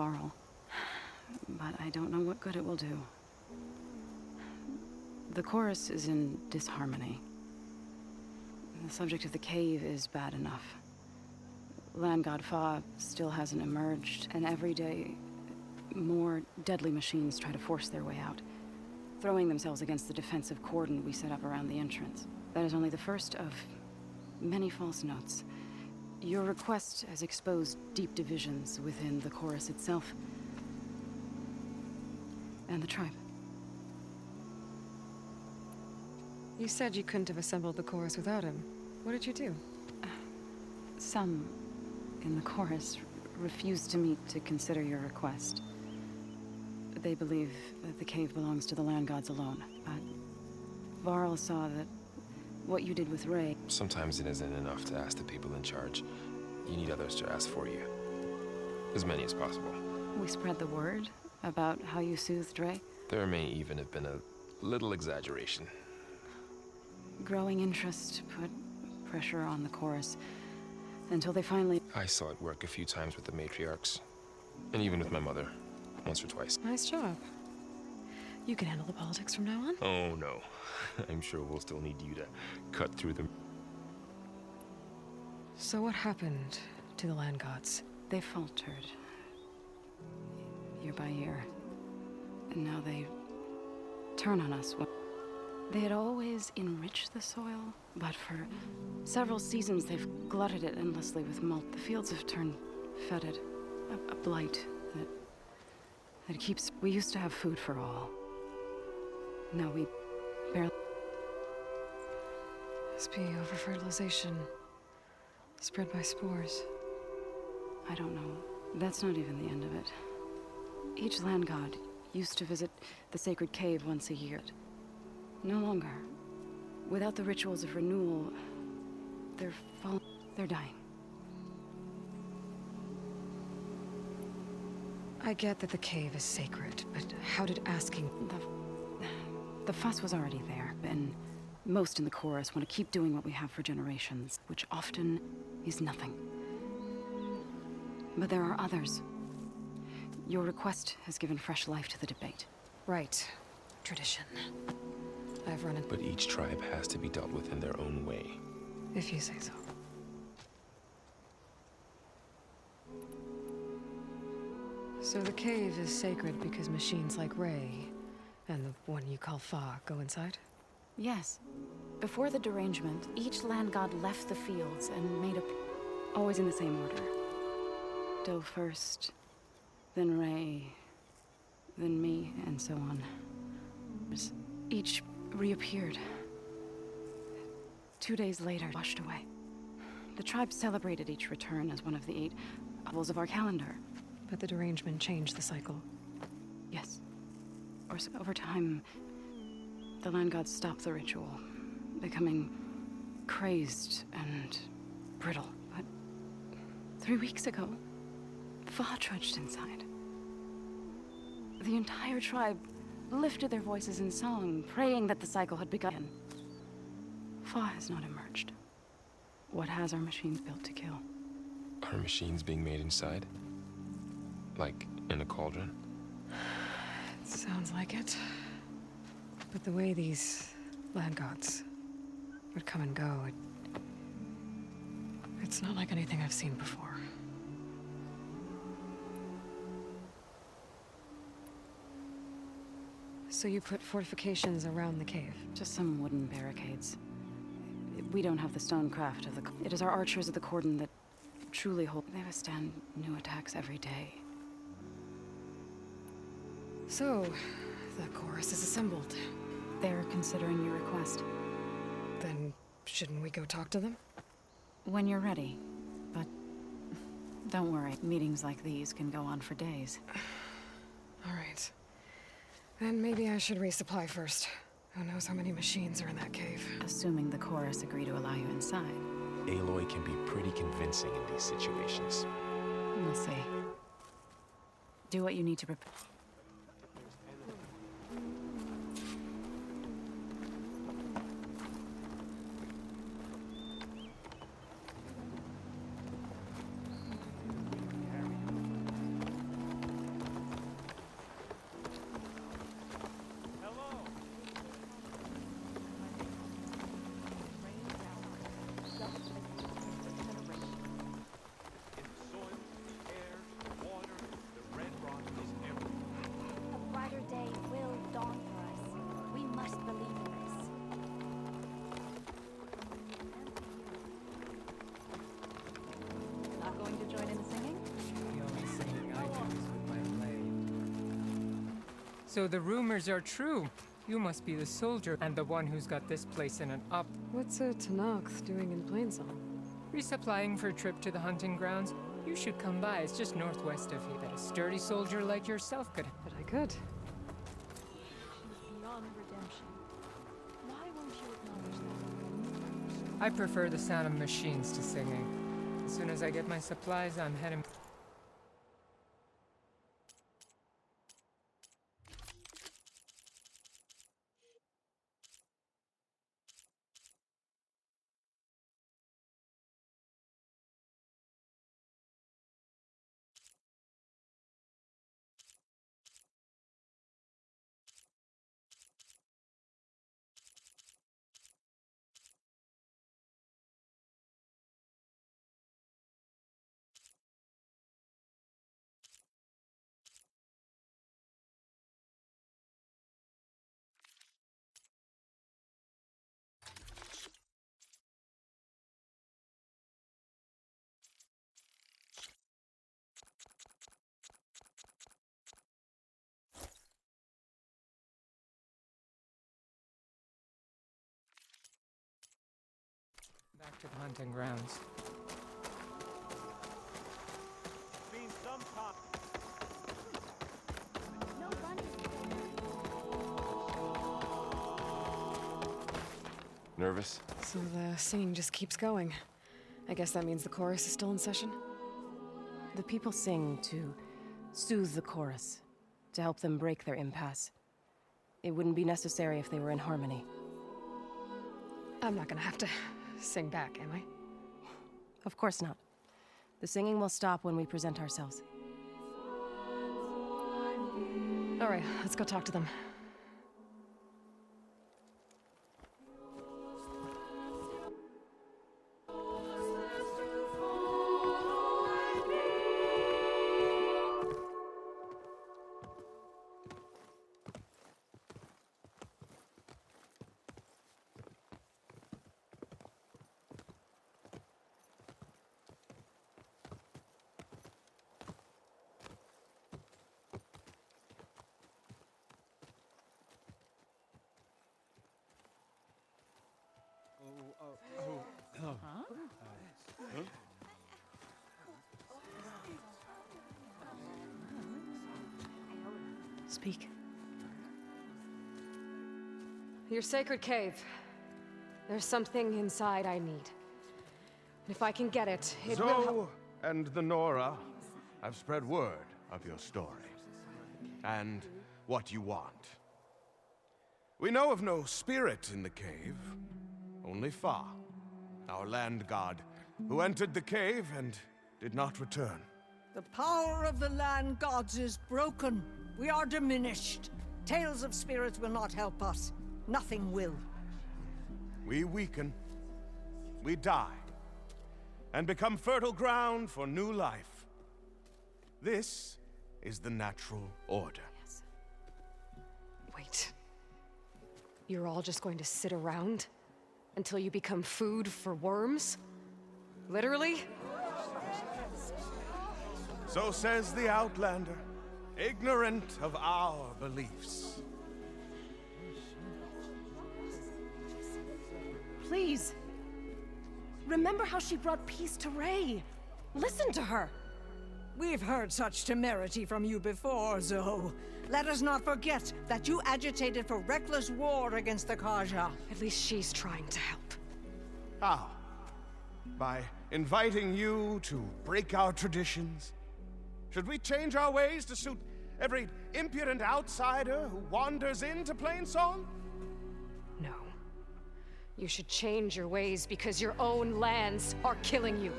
Varl, but I don't know what good it will do. The chorus is in disharmony. The subject of the cave is bad enough. Land God Fa still hasn't emerged, and every day, more deadly machines try to force their way out, throwing themselves against the defensive cordon we set up around the entrance. That is only the first of many false notes. Your request has exposed deep divisions within the chorus itself and the tribe. You said you couldn't have assembled the chorus without him. What did you do? Some in the chorus refused to meet to consider your request. They believe that the cave belongs to the land gods alone, but Varl saw that what you did with Ray... Sometimes it isn't enough to ask the people in charge. You need others to ask for you. As many as possible. We spread the word about how you soothed Ray. There may even have been a little exaggeration. Growing interest put pressure on the chorus until they finally... I saw it work a few times with the matriarchs. And even with my mother. Once or twice. Nice job. You can handle the politics from now on? Oh, no. I'm sure we'll still need you to cut through them. So what happened to the land gods? They faltered. Year by year. And now they turn on us. They had always enriched the soil, but for several seasons they've glutted it endlessly with malt. The fields have turned fetid. A blight that keeps... We used to have food for all. Now we barely... Must be over-fertilization. Spread by spores. I don't know. That's not even the end of it. Each land god used to visit the sacred cave once a year. No longer. Without the rituals of renewal, they're dying. I get that the cave is sacred, but how did asking... The fuss was already there, and most in the chorus want to keep doing what we have for generations, which often is nothing. But there are others. Your request has given fresh life to the debate. Right. Tradition. I've run it. But each tribe has to be dealt with in their own way. If you say so. So the cave is sacred because machines like Ray, and the one you call Fa, go inside? Yes. Before the derangement, each land god left the fields and made always in the same order. Doe first, then Ray, then me, and so on. Each reappeared. 2 days later, washed away. The tribe celebrated each return as one of the 8 levels of our calendar. But the derangement changed the cycle. Yes. Over time, the land gods stopped the ritual, becoming crazed and brittle. But 3 weeks ago, Fa trudged inside. The entire tribe lifted their voices in song, praying that the cycle had begun. Fa has not emerged. What has our machines built to kill? Are machines being made inside? Like in a cauldron? It sounds like it. But the way these land gods would come and go, it's not like anything I've seen before. So you put fortifications around the cave? Just some wooden barricades. We don't have the stonecraft of the... It is our archers of the cordon that truly hold... They withstand new attacks every day. So, the chorus is assembled. They're considering your request. Then, shouldn't we go talk to them? When you're ready. But don't worry, meetings like these can go on for days. All right. Then maybe I should resupply first. Who knows how many machines are in that cave? Assuming the chorus agree to allow you inside. Aloy can be pretty convincing in these situations. We'll see. Do what you need to prepare. So the rumors are true. You must be the soldier and the one who's got this place in an up. What's a Tanakh doing in Plainsong? Resupplying for a trip to the hunting grounds. You should come by. It's just northwest of here that a sturdy soldier like yourself could. But I could. Beyond redemption. Why won't you acknowledge that? I prefer the sound of machines to singing. As soon as I get my supplies, I'm heading. Back to the hunting grounds. Been some time. No running. Nervous? So the singing just keeps going. I guess that means the chorus is still in session? The people sing to soothe the chorus, to help them break their impasse. It wouldn't be necessary if they were in harmony. I'm not gonna have to sing back, am I? Of course not. The singing will stop when we present ourselves. All right, let's go talk to them. Speak. Your sacred cave. There's something inside I need. And if I can get it, it will help. Zoe and the Nora have spread word of your story and what you want. We know of no spirit in the cave, only Fa, our land god, who entered the cave and did not return. The power of the land gods is broken. We are diminished. Tales of spirits will not help us. Nothing will. We weaken, we die, and become fertile ground for new life. This is the natural order. Wait. You're all just going to sit around until you become food for worms? Literally? So says the Outlander, ignorant of our beliefs. Please. Remember how she brought peace to Ray. Listen to her. We've heard such temerity from you before, Zoe. Let us not forget that you agitated for reckless war against the Kaja. At least she's trying to help. How? By inviting you to break our traditions? Should we change our ways to suit every impudent outsider who wanders into Plainsong? No. You should change your ways because your own lands are killing you.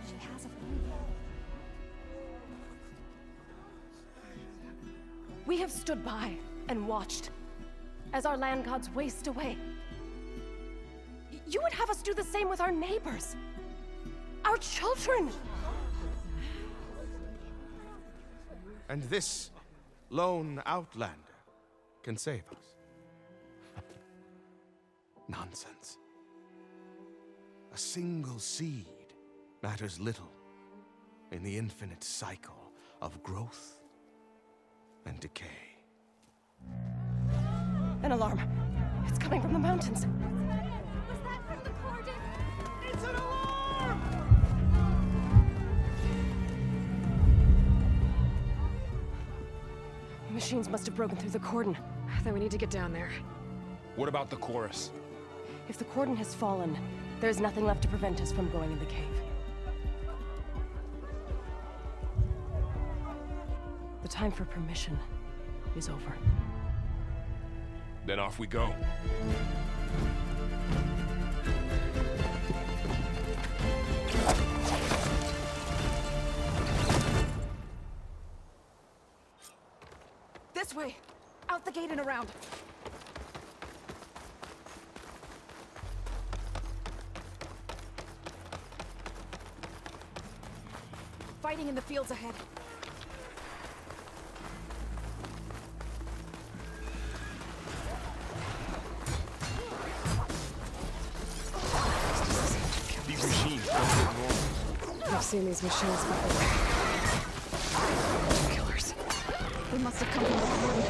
She has a point. We have stood by and watched as our land gods waste away. You would have us do the same with our neighbors, our children. And this lone outlander can save us. Nonsense. A single seed matters little in the infinite cycle of growth and decay. An alarm. It's coming from the mountains. Was that from the cordon? It's an alarm! Machines must have broken through the cordon. Then we need to get down there. What about the chorus? If the cordon has fallen, there's nothing left to prevent us from going in the cave. The time for permission is over. Then off we go. This way! Out the gate and around! Fighting in the fields ahead. These machines don't look normal. I've seen these machines before. Killers. They must have come from the cordon.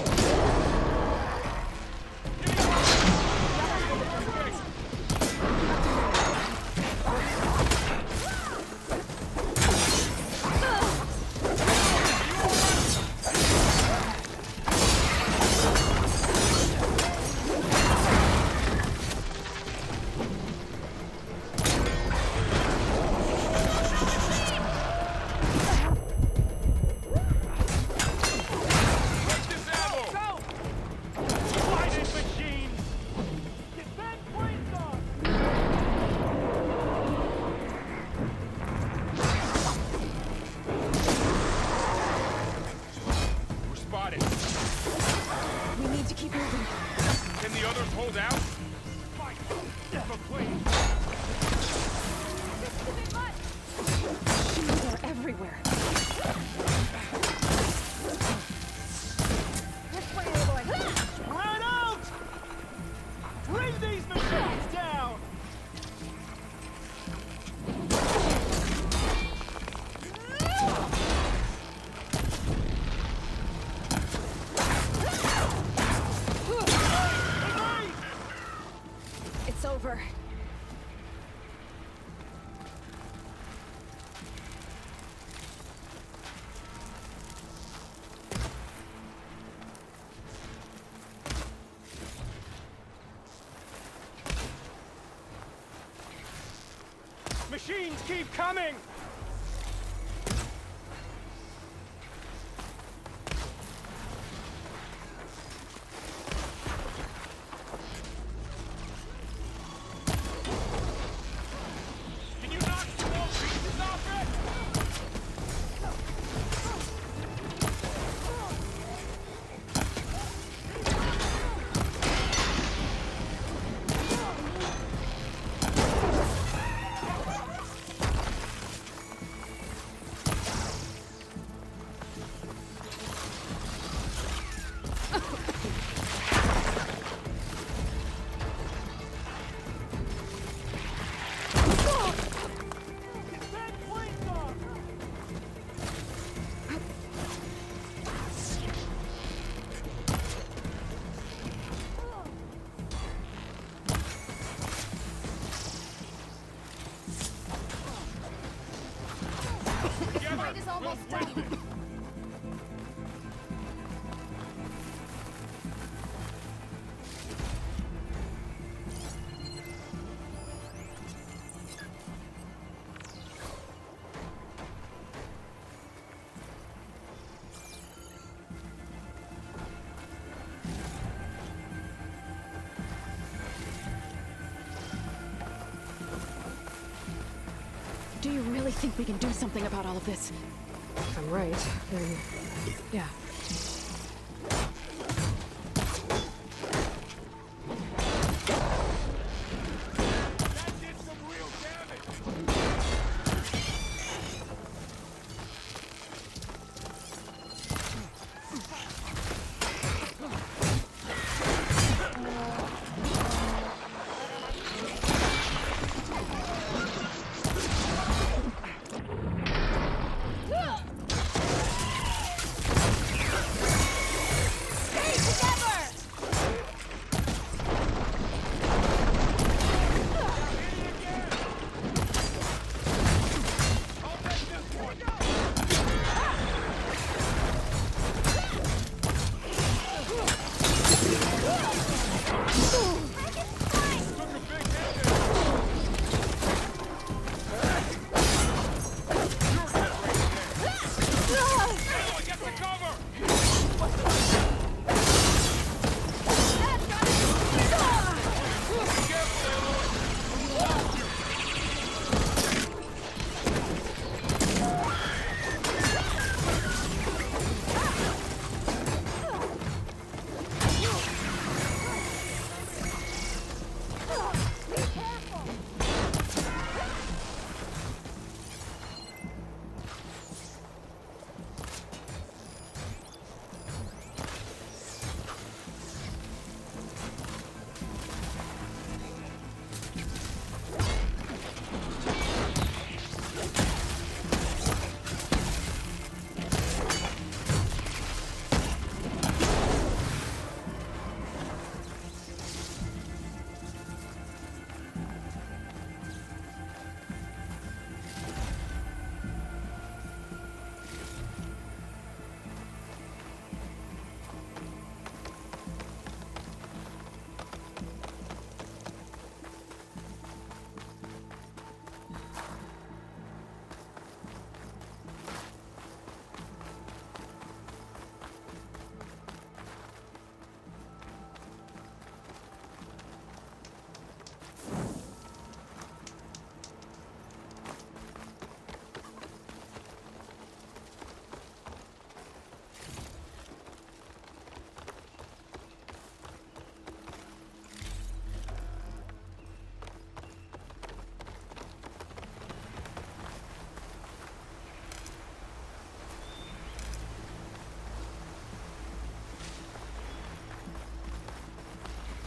Machines keep coming! Can you not stop it? Fight is almost done. Do you really think we can do something about all of this? If I'm right, then... yeah. That did some real damage!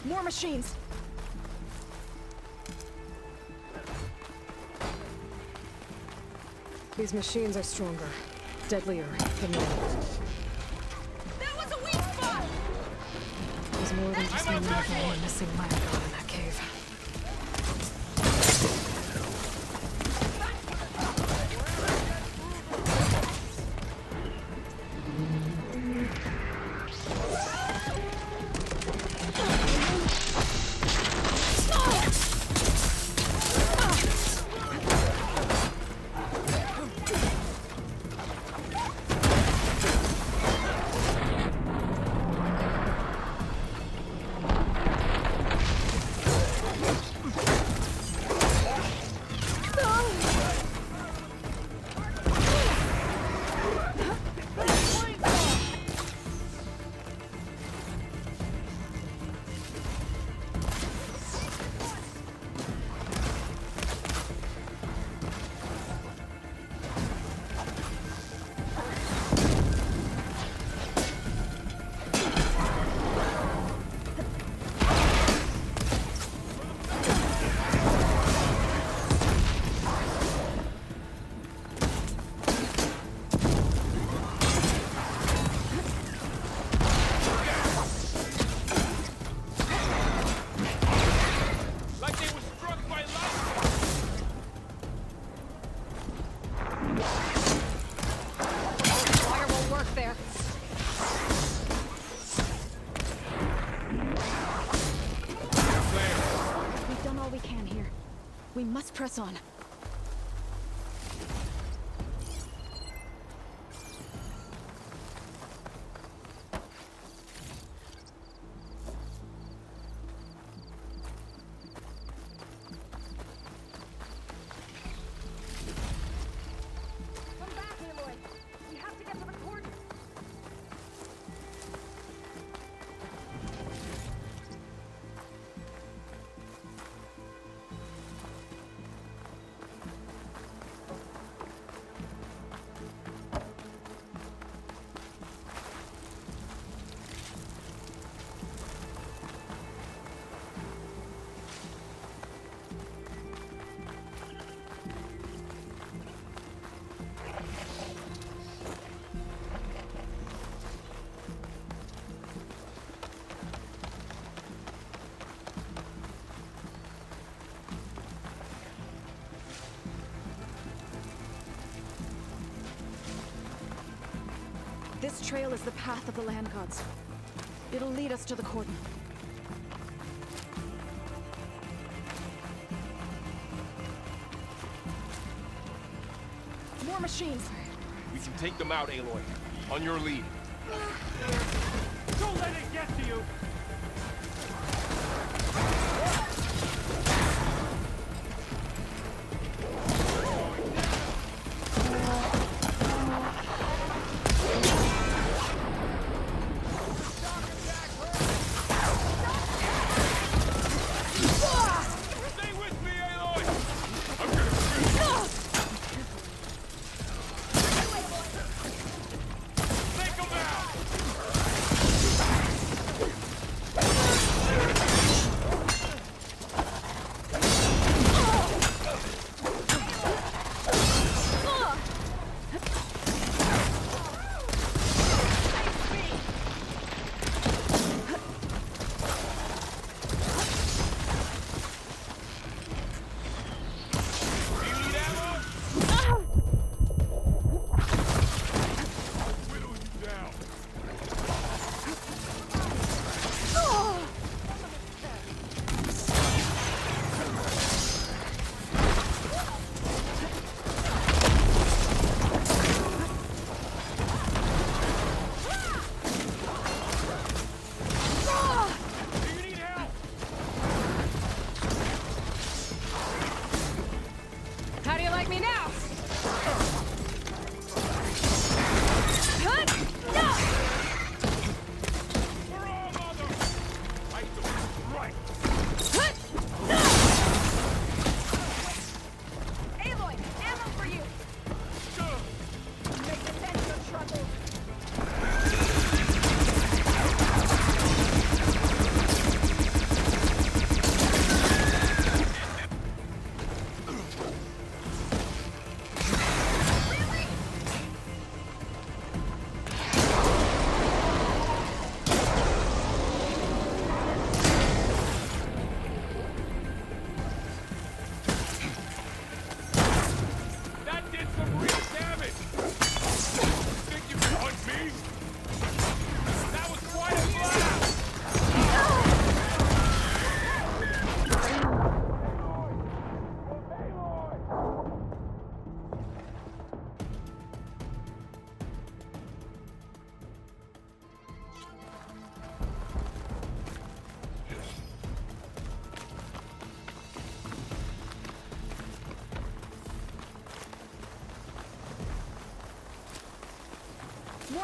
More machines! These machines are stronger, deadlier than normal. That was a weak spot! There's more than just one missing land god in that cave. We must press on. Come back, Aloy. We have to get to the cordon. This trail is the path of the land gods. It'll lead us to the cordon. More machines! We can take them out, Aloy. On your lead. Don't let it get to you!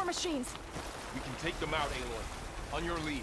More machines! We can take them out, Aloy. On your lead.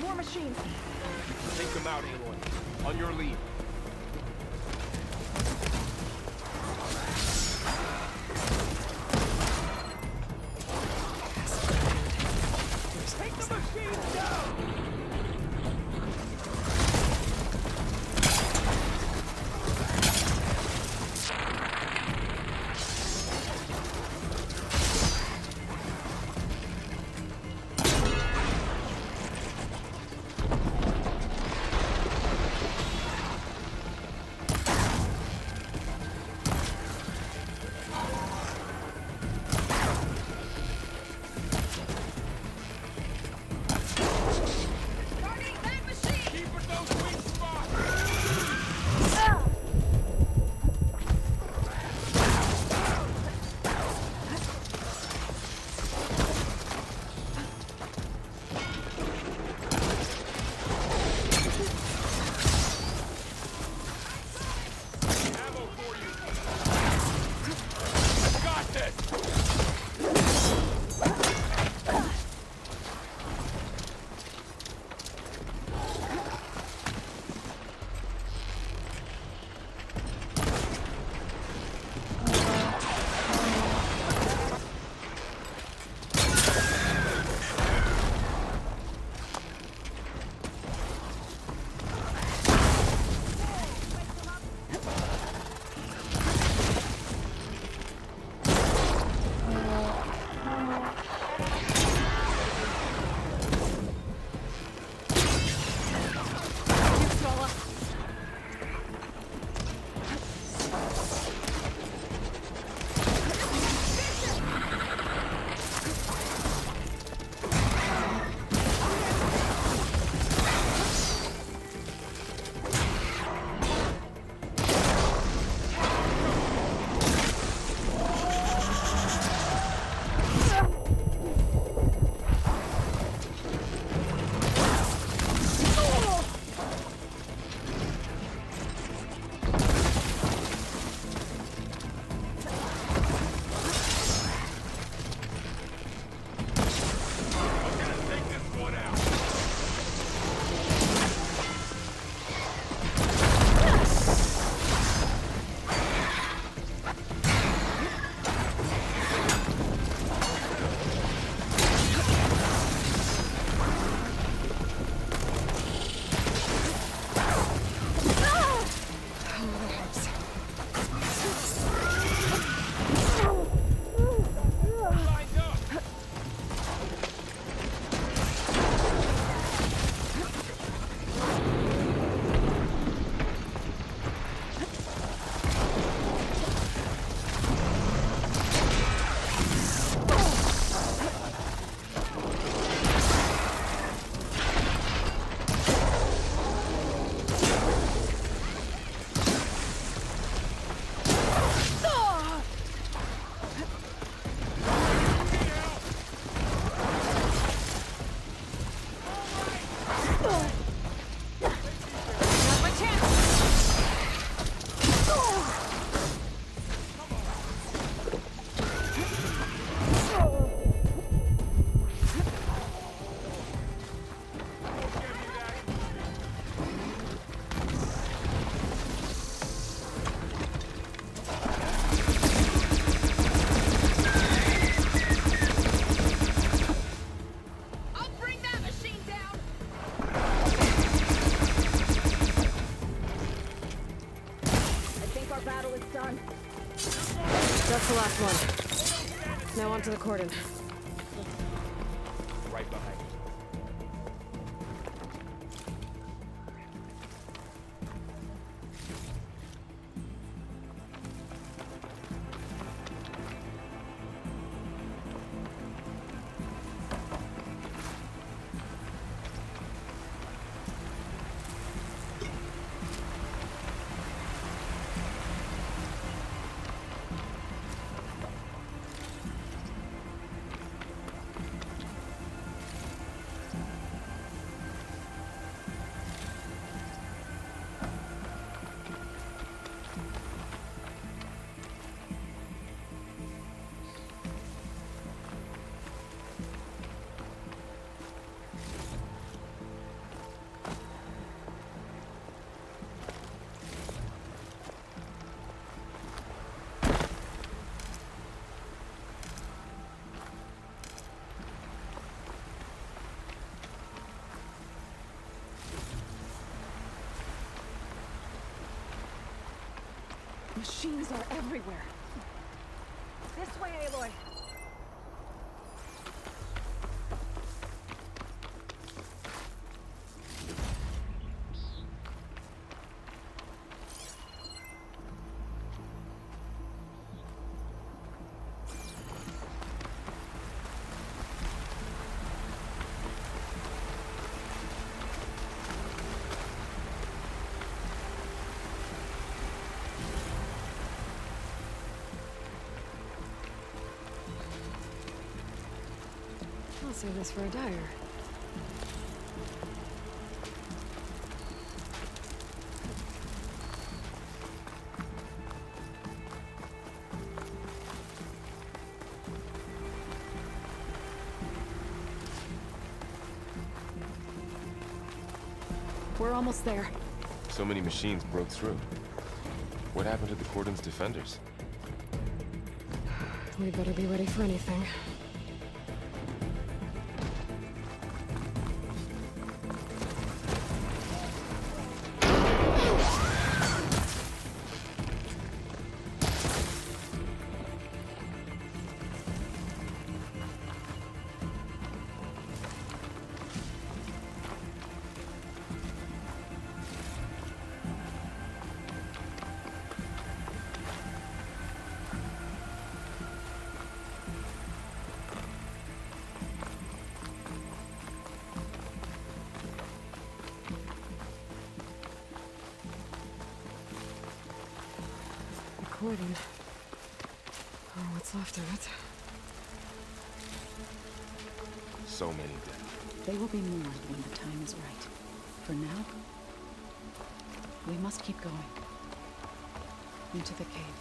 More machines! Take them out, Aloy. On your lead. Take the machines down! Last one. Now onto the cordon. Right behind you. Machines are everywhere. This way, Aloy. I'll save this for a dyer. We're almost there. So many machines broke through. What happened to the cordon's defenders? We better be ready for anything. Cordon. Oh, what's left of it? So many dead. They will be mourned when the time is right. For now, we must keep going. Into the cave.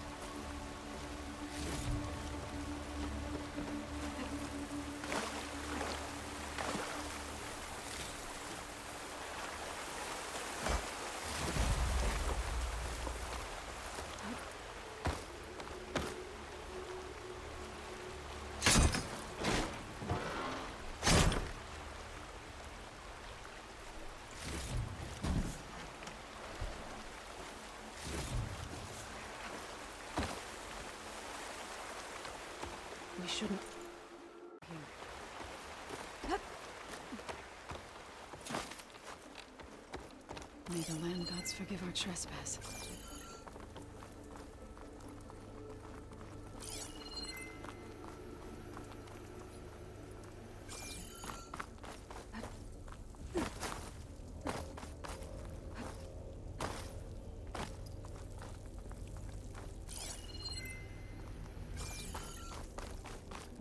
We shouldn't. May the land gods forgive our trespass.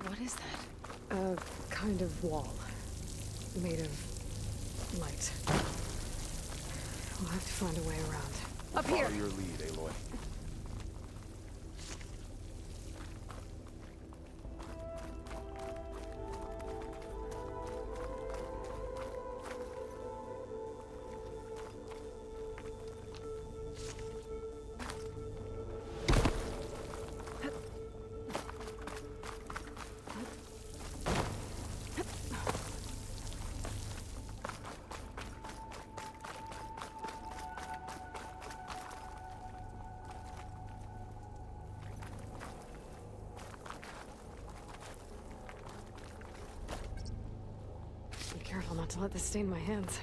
What is that? A kind of wall. Made of light. We'll have to find a way around. Up here! Follow your lead, Aloy. not to let this stain my hands.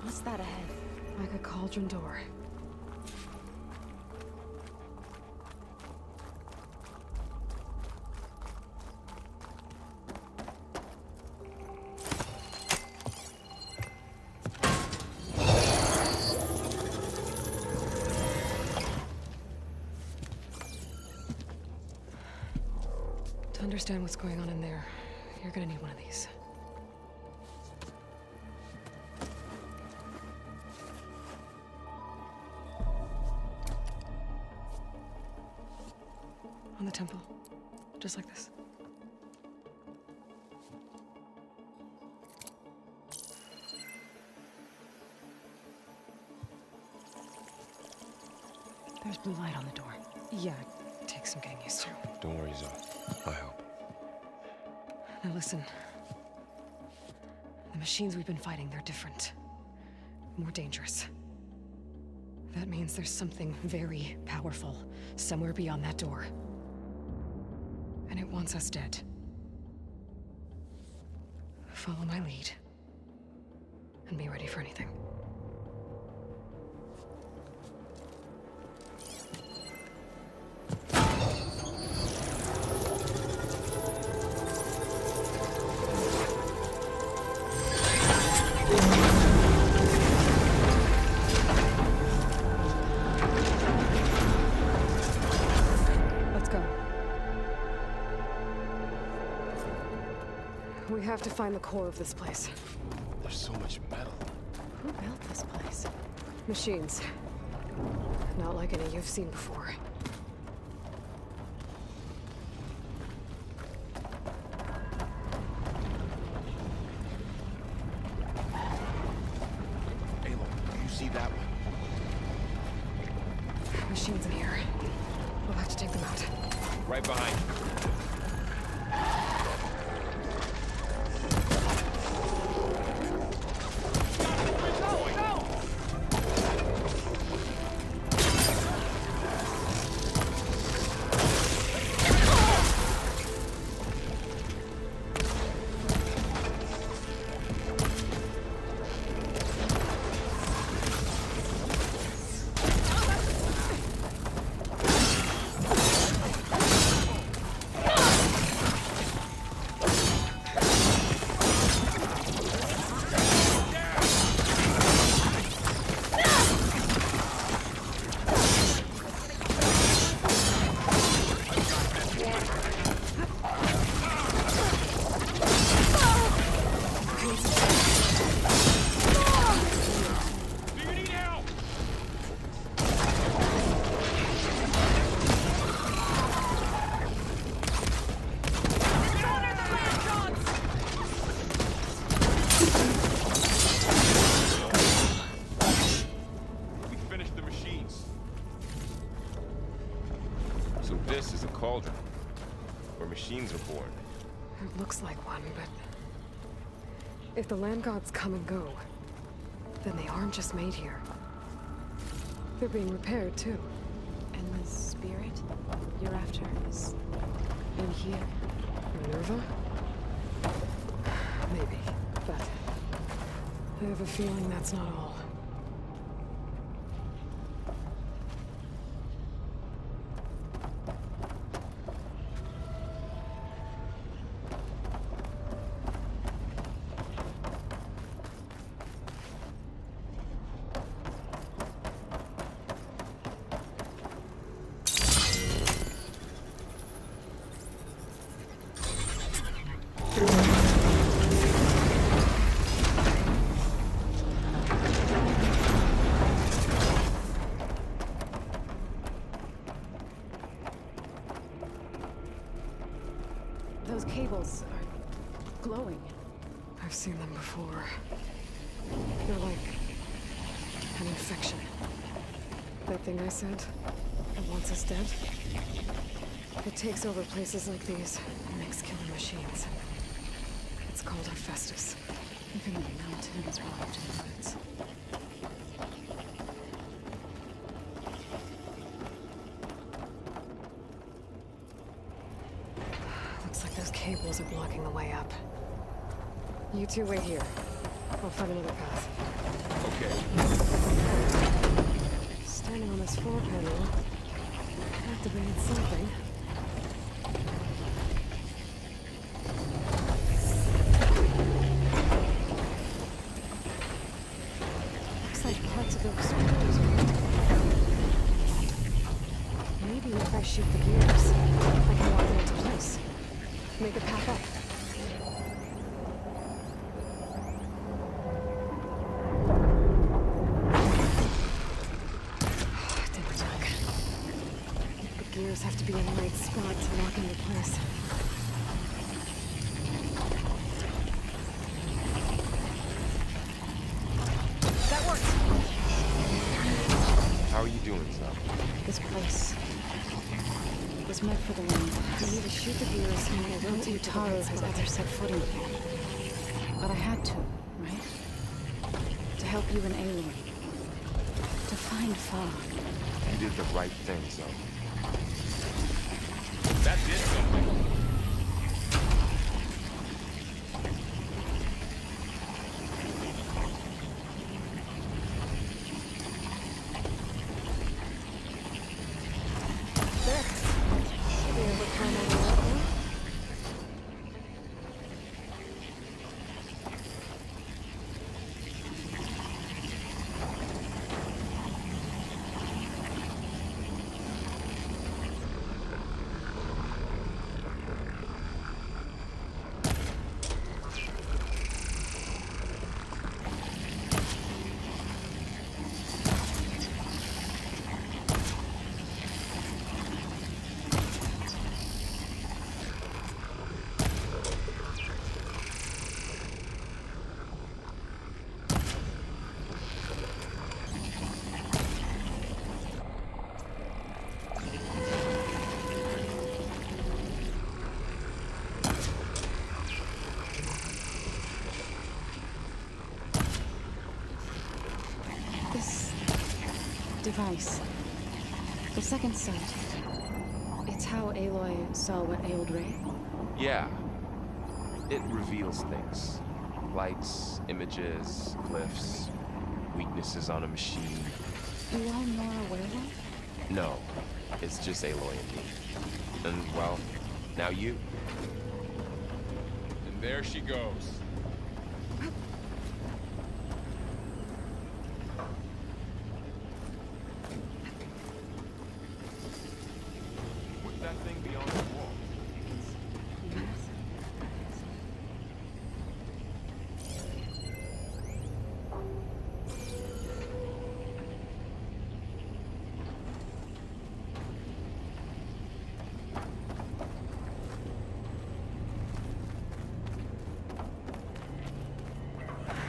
What's that ahead? Like a cauldron door. To understand what's going on in there, you're gonna need one of these. On the temple. Just like this. There's blue light on the door. Yeah, it takes some getting used to. Don't worry, Zoe. I help. Now listen. The machines we've been fighting, they're different. More dangerous. That means there's something very powerful somewhere beyond that door. And it wants us dead. Follow my lead. And be ready for anything. Let's go. We have to find the core of this place. There's so much metal. Who built this place? Machines. Not like any you've seen before. Aloy, do you see that one? Machines in here. We'll have to take them out. Right behind you. So this is a cauldron, where machines are born. It looks like one, but... if the land gods come and go, then they aren't just made here. They're being repaired, too. And the spirit you're after is in here? Minerva? Maybe, but... I have a feeling that's not all. seen them before. They're like an infection. That thing I said, that wants us dead, it takes over places like these and makes killer machines. It's called Hephaestus. Even the mountains rise to the woods. Looks like those cables are blocking the way up. You two wait here. I'll find another path. Okay. Standing on this floor panel activated something. Looks like parts of the exploders. Maybe if I shoot the gears, I can lock it into place. Make it pop up. Have to be in the right spot to lock into place. That worked! How are you doing, son? This place was meant for the land. I need to shoot the gears and I Don't think Taro has ever set foot in here. But I had to, right? To help you and Aloy. To find Fa. You did the right thing, son. That did something. There. Should be able to climb over that now. This device, the second sight, it's how Aloy saw what ailed Ray. Yeah. It reveals things. Lights, images, glyphs, weaknesses on a machine. You all know a werewolf? No, it's just Aloy and me. And, well, now you. And there she goes. What's that thing beyond the wall?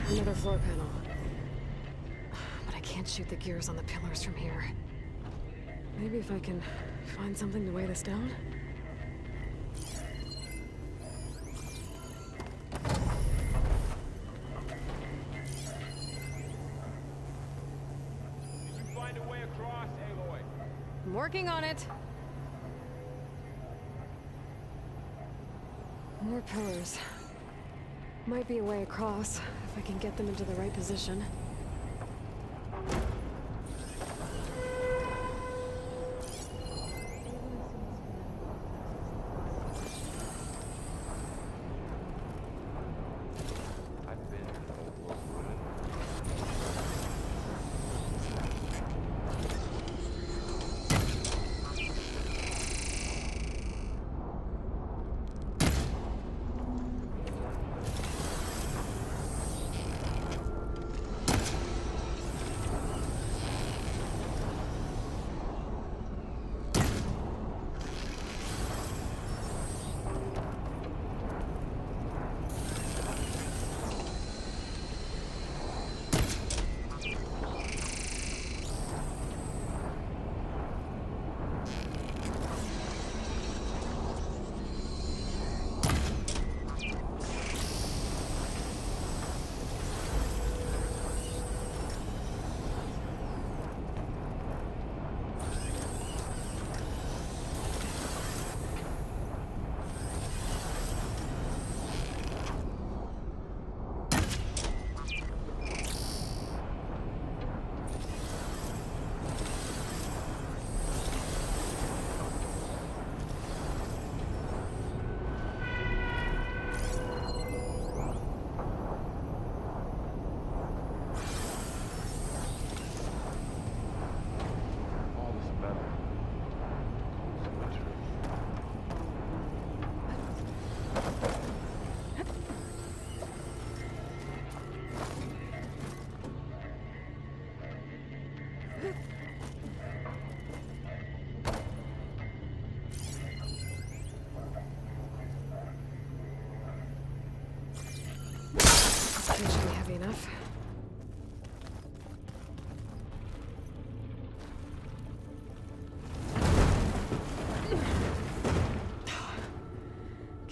Another floor panel. But I can't shoot the gears on the pillars from here. Maybe if I can find something to weigh this down? Did you find a way across, Aloy? I'm working on it. More pillars. Might be a way across, if I can get them into the right position. I've been an old world woman.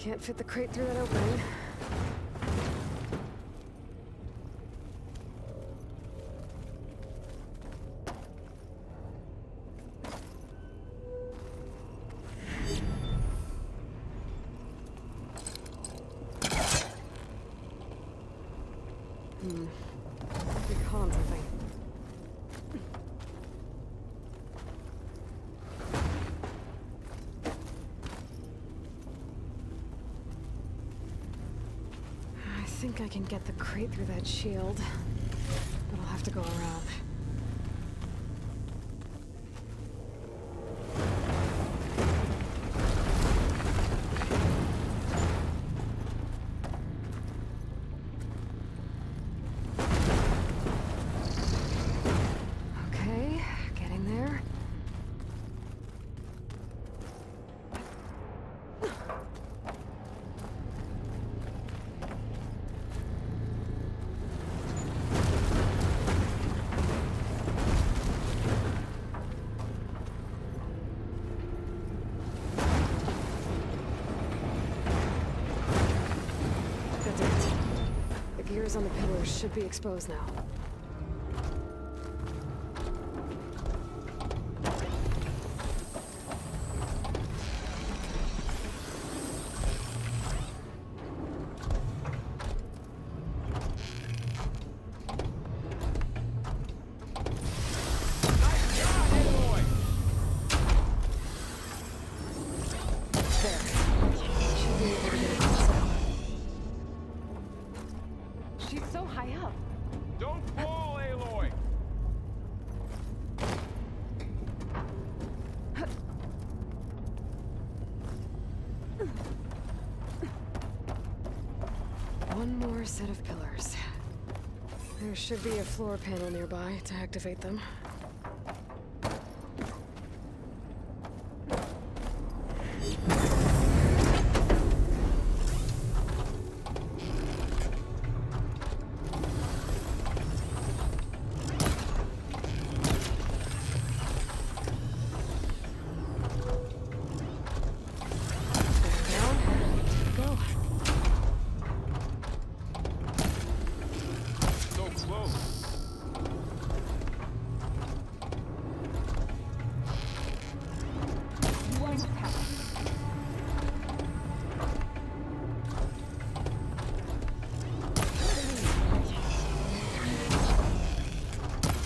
Can't fit the crate through that opening. You're caught on something. I think I can get the crate through that shield, but I'll have to go around. Okay, getting there. That's it. The gears on the pillars should be exposed now. There. Should be able to get across now. She's so high up. Don't fall, Aloy! One more set of pillars. There should be a floor panel nearby to activate them. Down. Go. So close.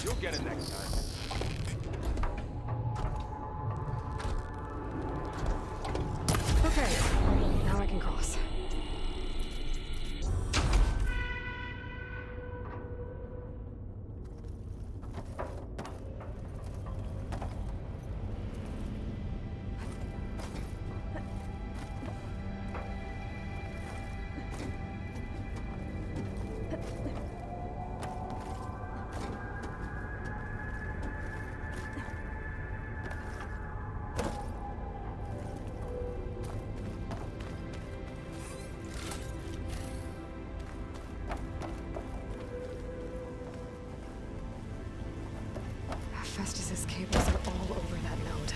You'll get it next time. Okay. Now I can cross. Festus's cables are all over that node.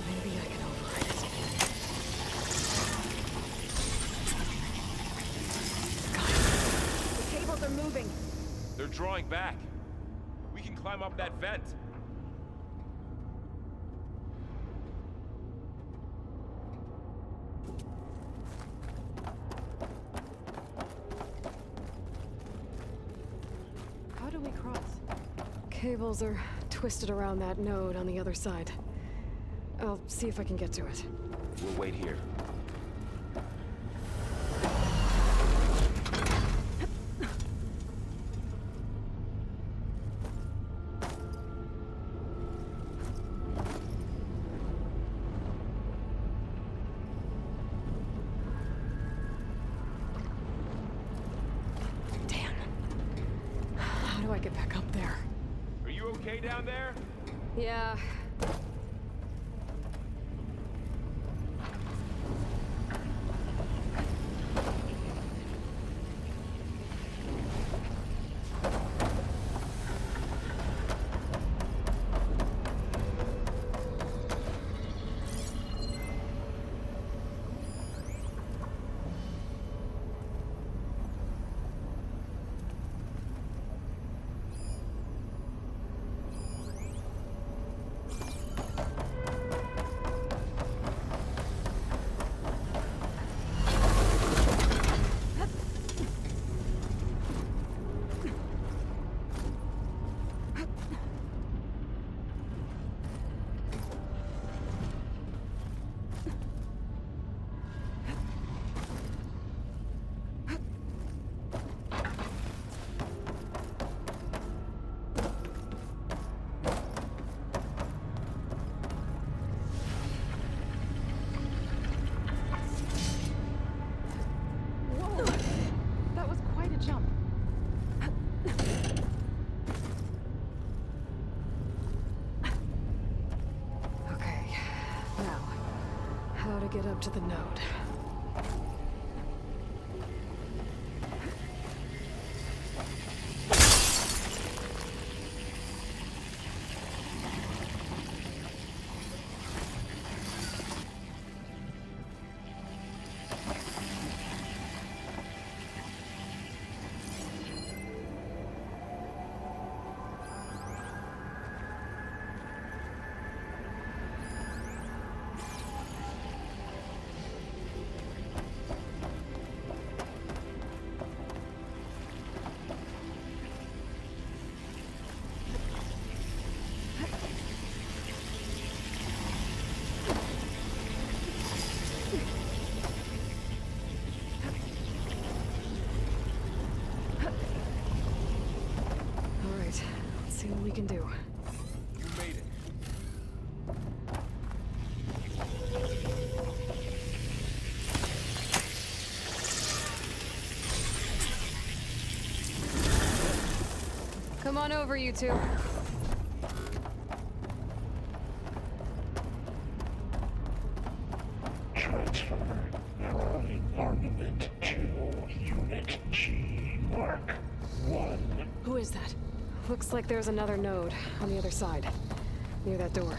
Maybe I can override it. The cables are moving. They're drawing back. We can climb up that vent. How do we cross? Cables are twisted around that node on the other side. I'll see if I can get to it. We'll wait here. Damn. How do I get back up there? Are you okay down there? Yeah. get up to the node. See what we can do. You made it. Come on over, you two. Transfer armament to Unit G Mark 1. Who is that? Looks like there's another node on the other side, near that door.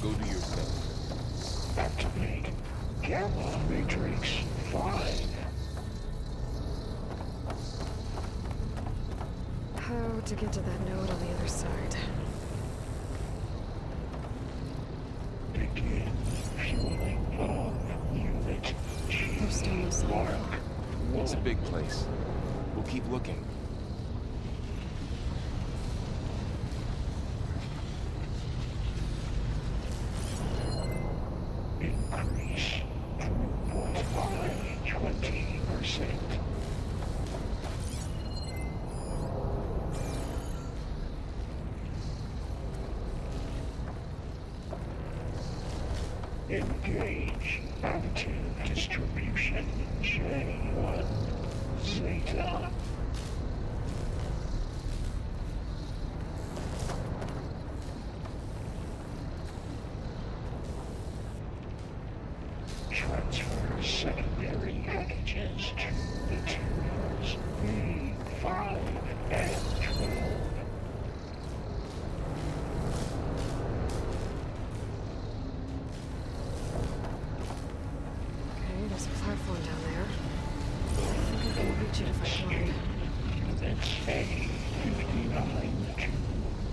Go do your thing. Activate Gamma Matrix 5. How to get to that node on the other side? Begin fueling of Unit G There's still no sign. Mark It's a big place. We'll keep looking. Increase throughput by 20%. Engage active distribution J1 Zeta. Transfer secondary packages to materials B5 and 12. Okay, there's a platform down there. I think I can reach it if I climb. Units A59 to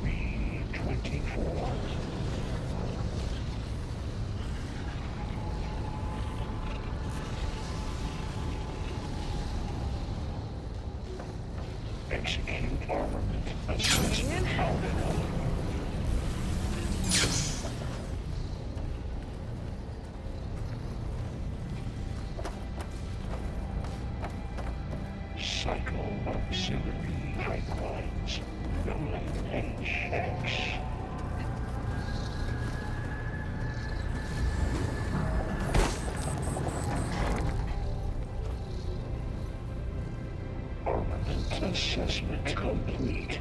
B24. Execute armament assessment outcome. Cycle auxiliary pipelines 9HX. Armament assessment complete.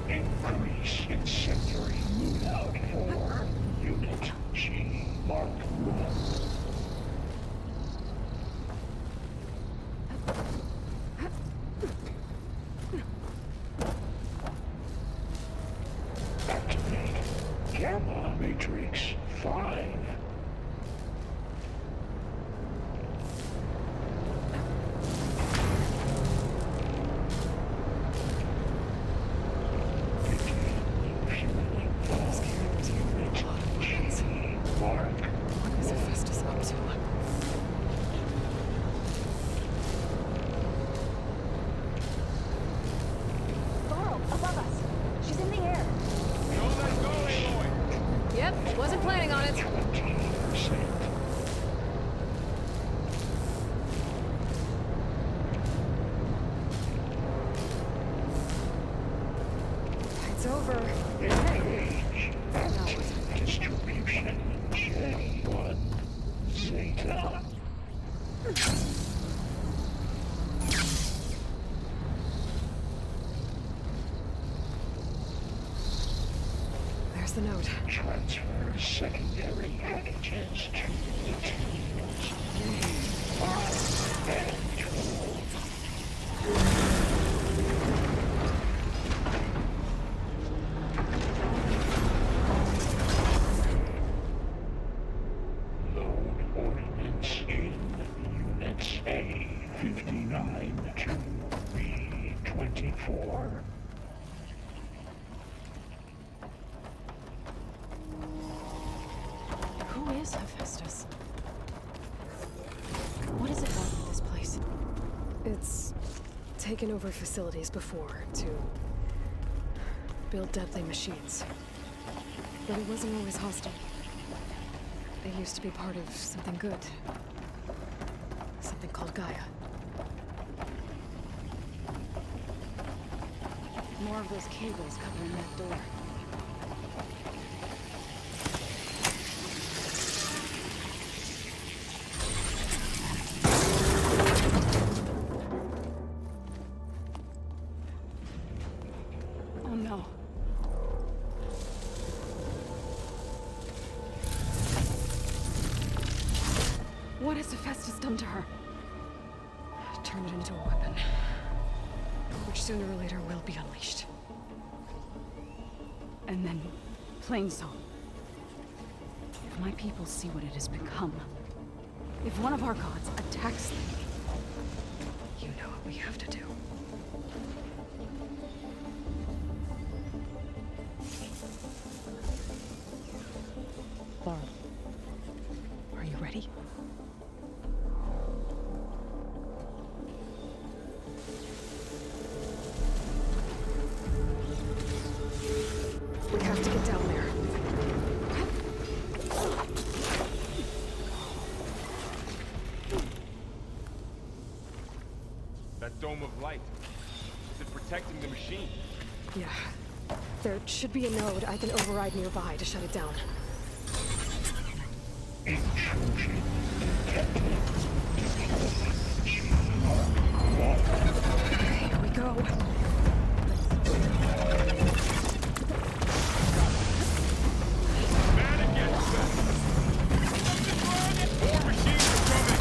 Increase incendiary loadout for Unit G Mark 1. Activate Gamma Matrix 5. What is Hephaestus up to? Laurel, above us. She's in the air. Don't let go, Aloy! Yep, wasn't planning on it. 20%. It's over. Engage active distribution J1 Zeta. the node? Transfer secondary packages to the teams. 3, 5, and 12. Load ordnance in Units A-59 to B-24. Who is Hephaestus? What is it about with this place? It's taken over facilities before to build deadly machines. But it wasn't always hostile. It used to be part of something good. Something called Gaia. More of those cables covering that door. Oh no. What has Hephaestus done to her? Turn it into a weapon. Which sooner or later will be unleashed. And then, plain song. If my people see what it has become, if one of our gods attacks them, You know what we have to do. Laura, are you ready? We have to get down there. That dome of light. Is it protecting the machine? Yeah. There should be a node I can override nearby to shut it down. Intrusion detected. Here we go. Man against them! More machines are coming!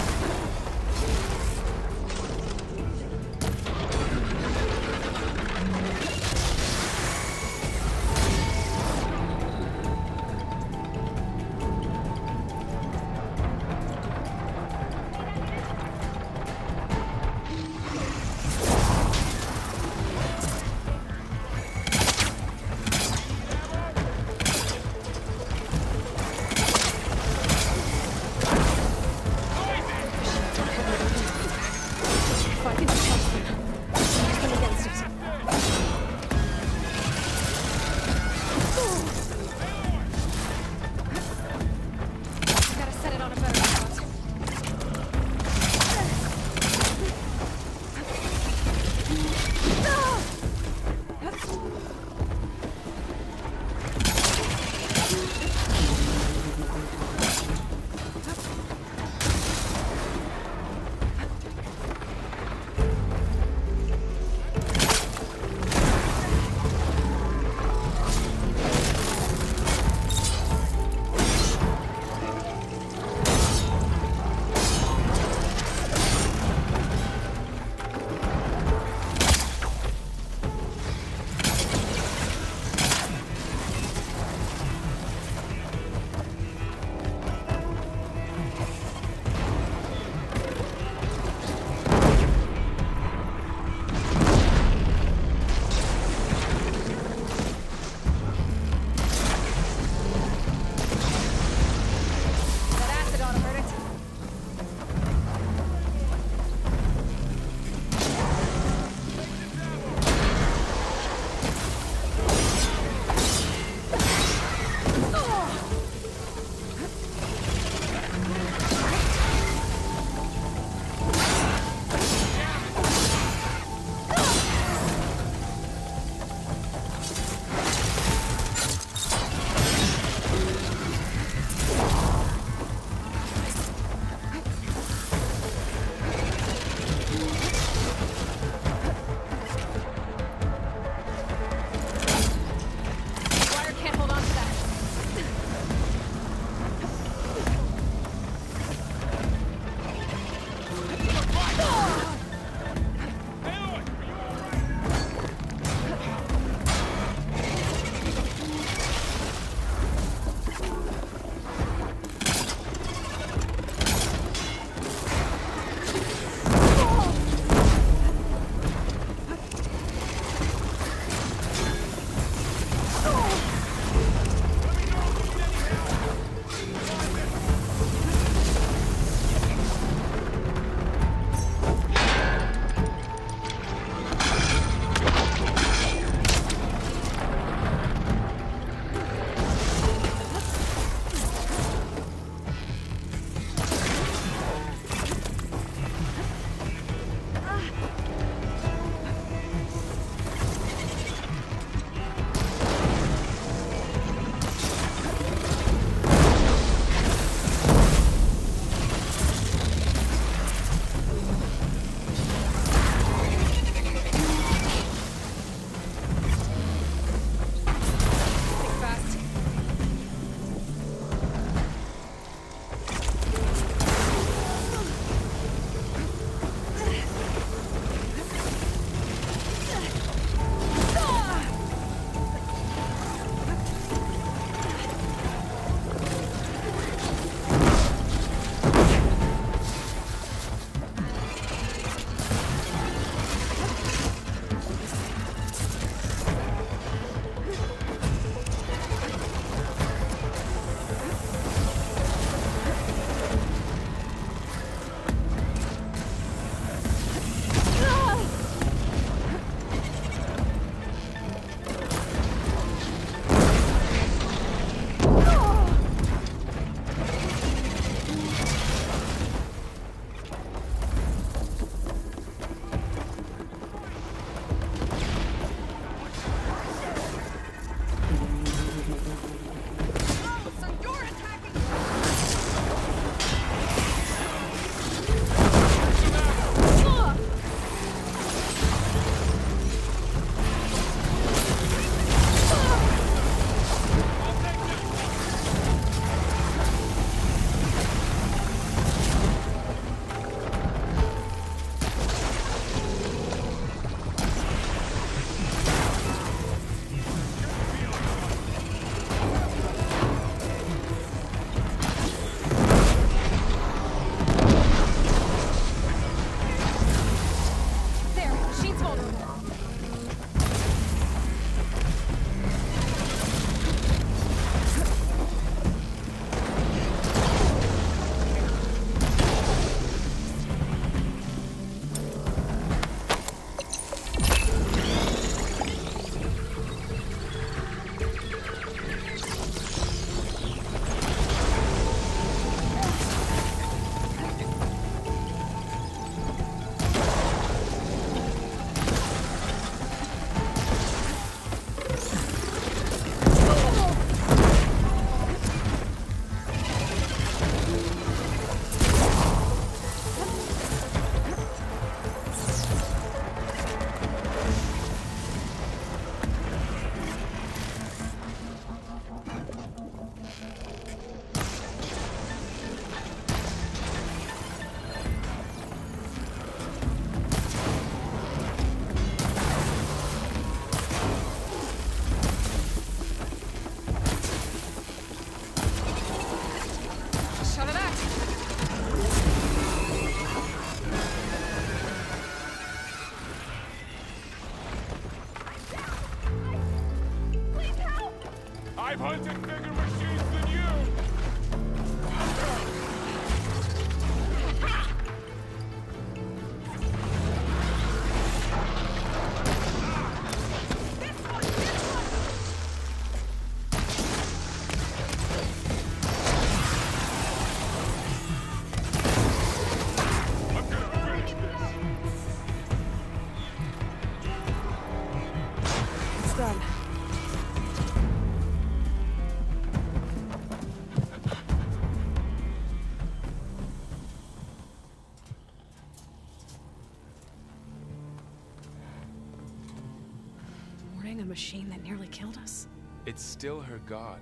machine that nearly killed us. It's still her god.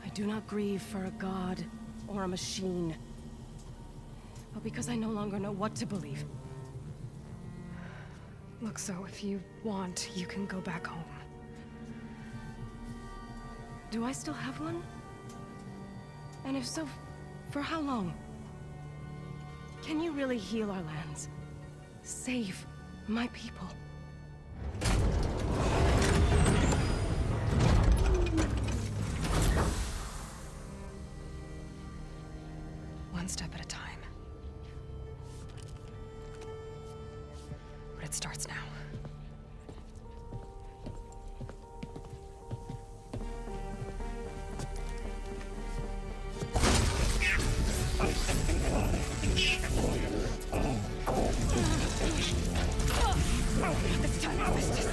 I do not grieve for a god or a machine, but because I no longer know what to believe. Look, so if you want, you can go back home. Do I still have one? And if so, for how long? Can you really heal our lands? Save my people? One step at a time. But it starts now. This time I missed it.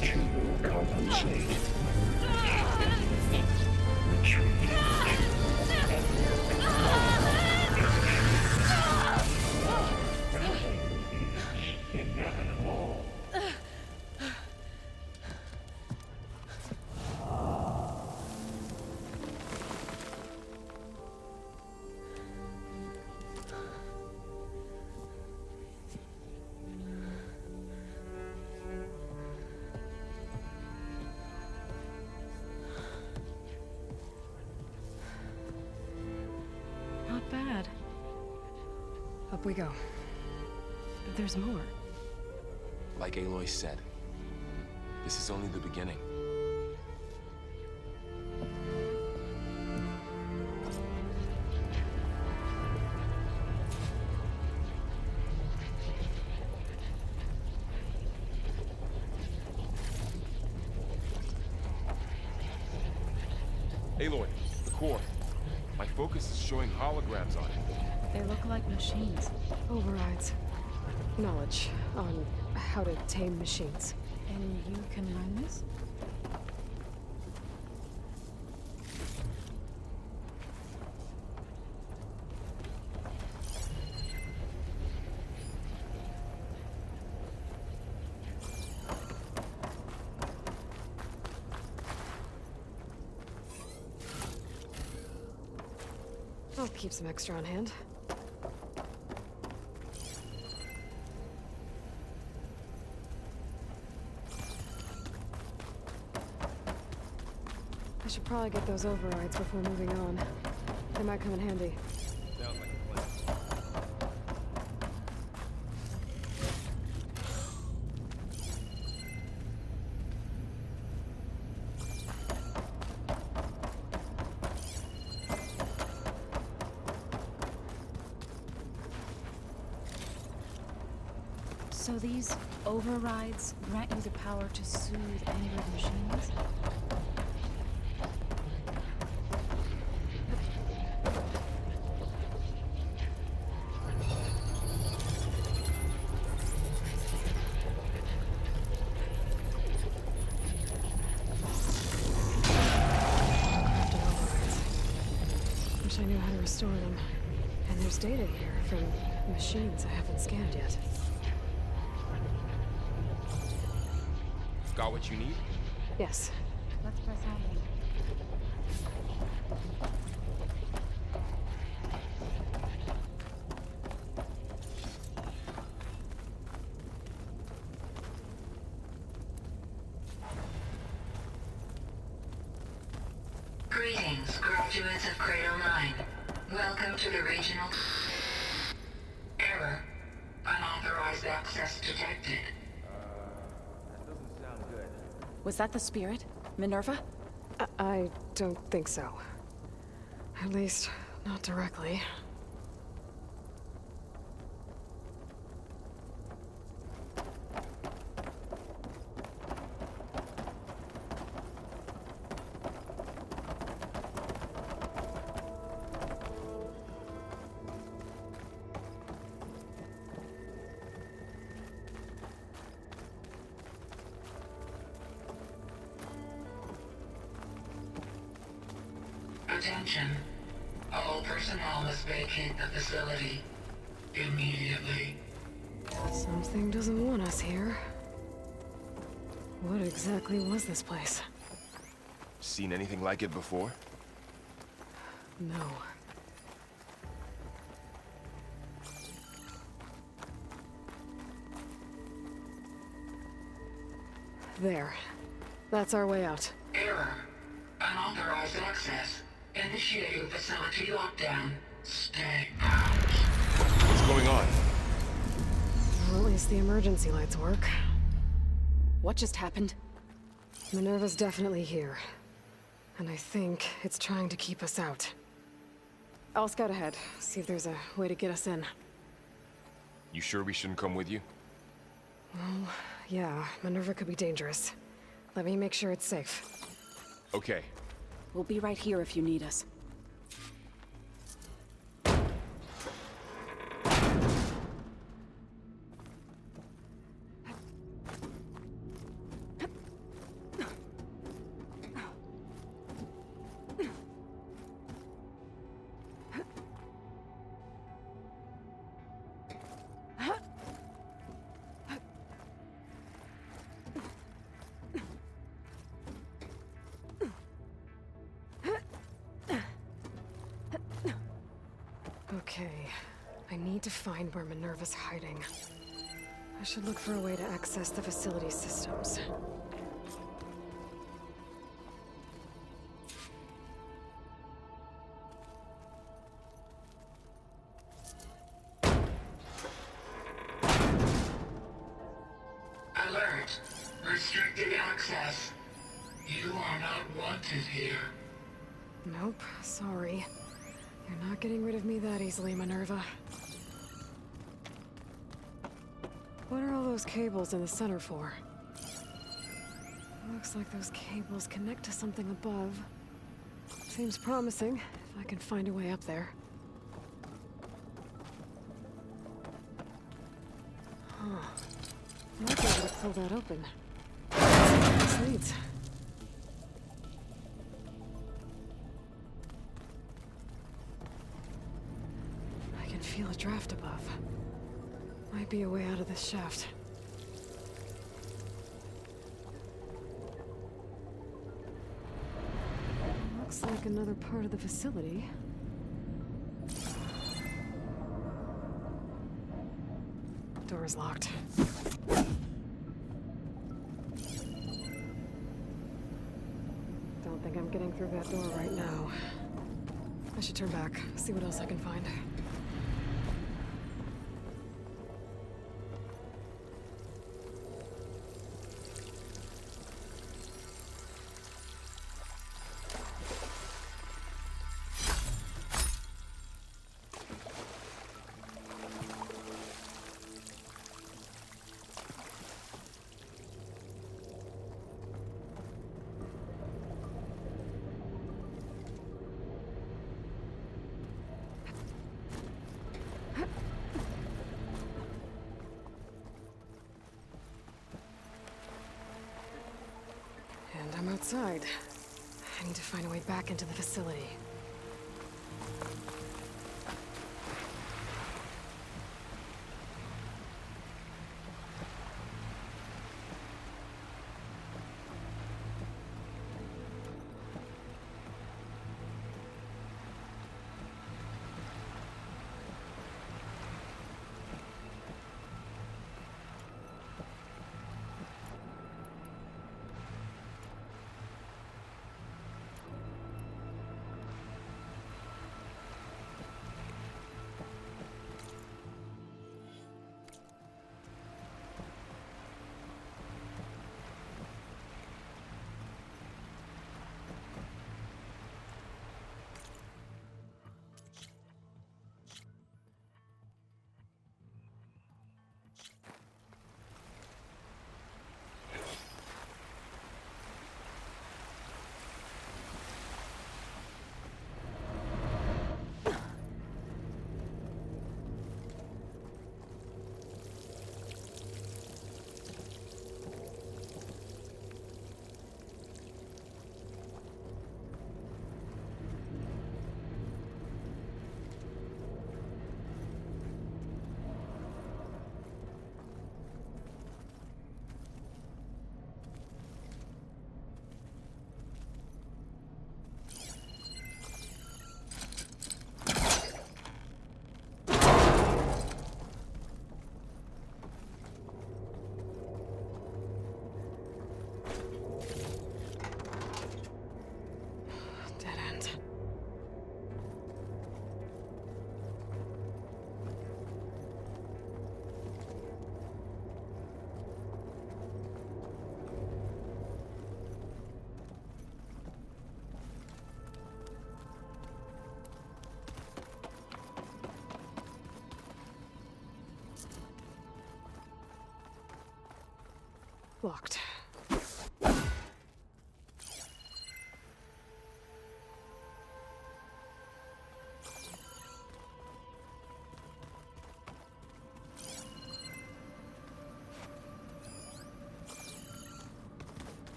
To compensate. Inevitable. Not bad. Up we go. There's more. Like Aloy said, this is only the beginning. Aloy, the core. My focus is showing holograms on it. They look like machines. Overrides. Knowledge on how to tame machines. And you can learn this? I'll keep some extra on hand. I should probably get those overrides before moving on. They might come in handy. Sounds like a plan. So these overrides grant you the power to soothe angered machines? Wish I knew how to restore them. And there's data here from machines I haven't scanned yet. Got what you need? Yes. Let's press on. Greetings, graduates of Cradle 9. Welcome to the regional... Error. Unauthorized access detected. Was that the spirit? Minerva? I don't think so. At least, not directly. Attention. All personnel must vacate the facility immediately. Something doesn't want us here. What exactly was this place? Seen anything like it before? No. There. That's our way out. Error. Unauthorized access. Initiating facility lockdown. Stay out. What's going on? Well, at least the emergency lights work. What just happened? Minerva's definitely here. And I think it's trying to keep us out. I'll scout ahead, see if there's a way to get us in. You sure we shouldn't come with you? Well, yeah, Minerva could be dangerous. Let me make sure it's safe. Okay. We'll be right here if you need us. Okay, I need to find where Minerva's hiding. I should look for a way to access the facility systems. Alert. Restricted access. You are not wanted here. Nope, sorry. You're not getting rid of me that easily, Minerva. What are all those cables in the center for? Looks like those cables connect to something above. Seems promising, if I can find a way up there. Huh. Might be able to pull that open. This leads. I can feel a draft above. Might be a way out of this shaft. Looks like another part of the facility. Door is locked. Don't think I'm getting through that door right now. I should turn back, see what else I can find. And I'm outside. I need to find a way back into the facility. locked.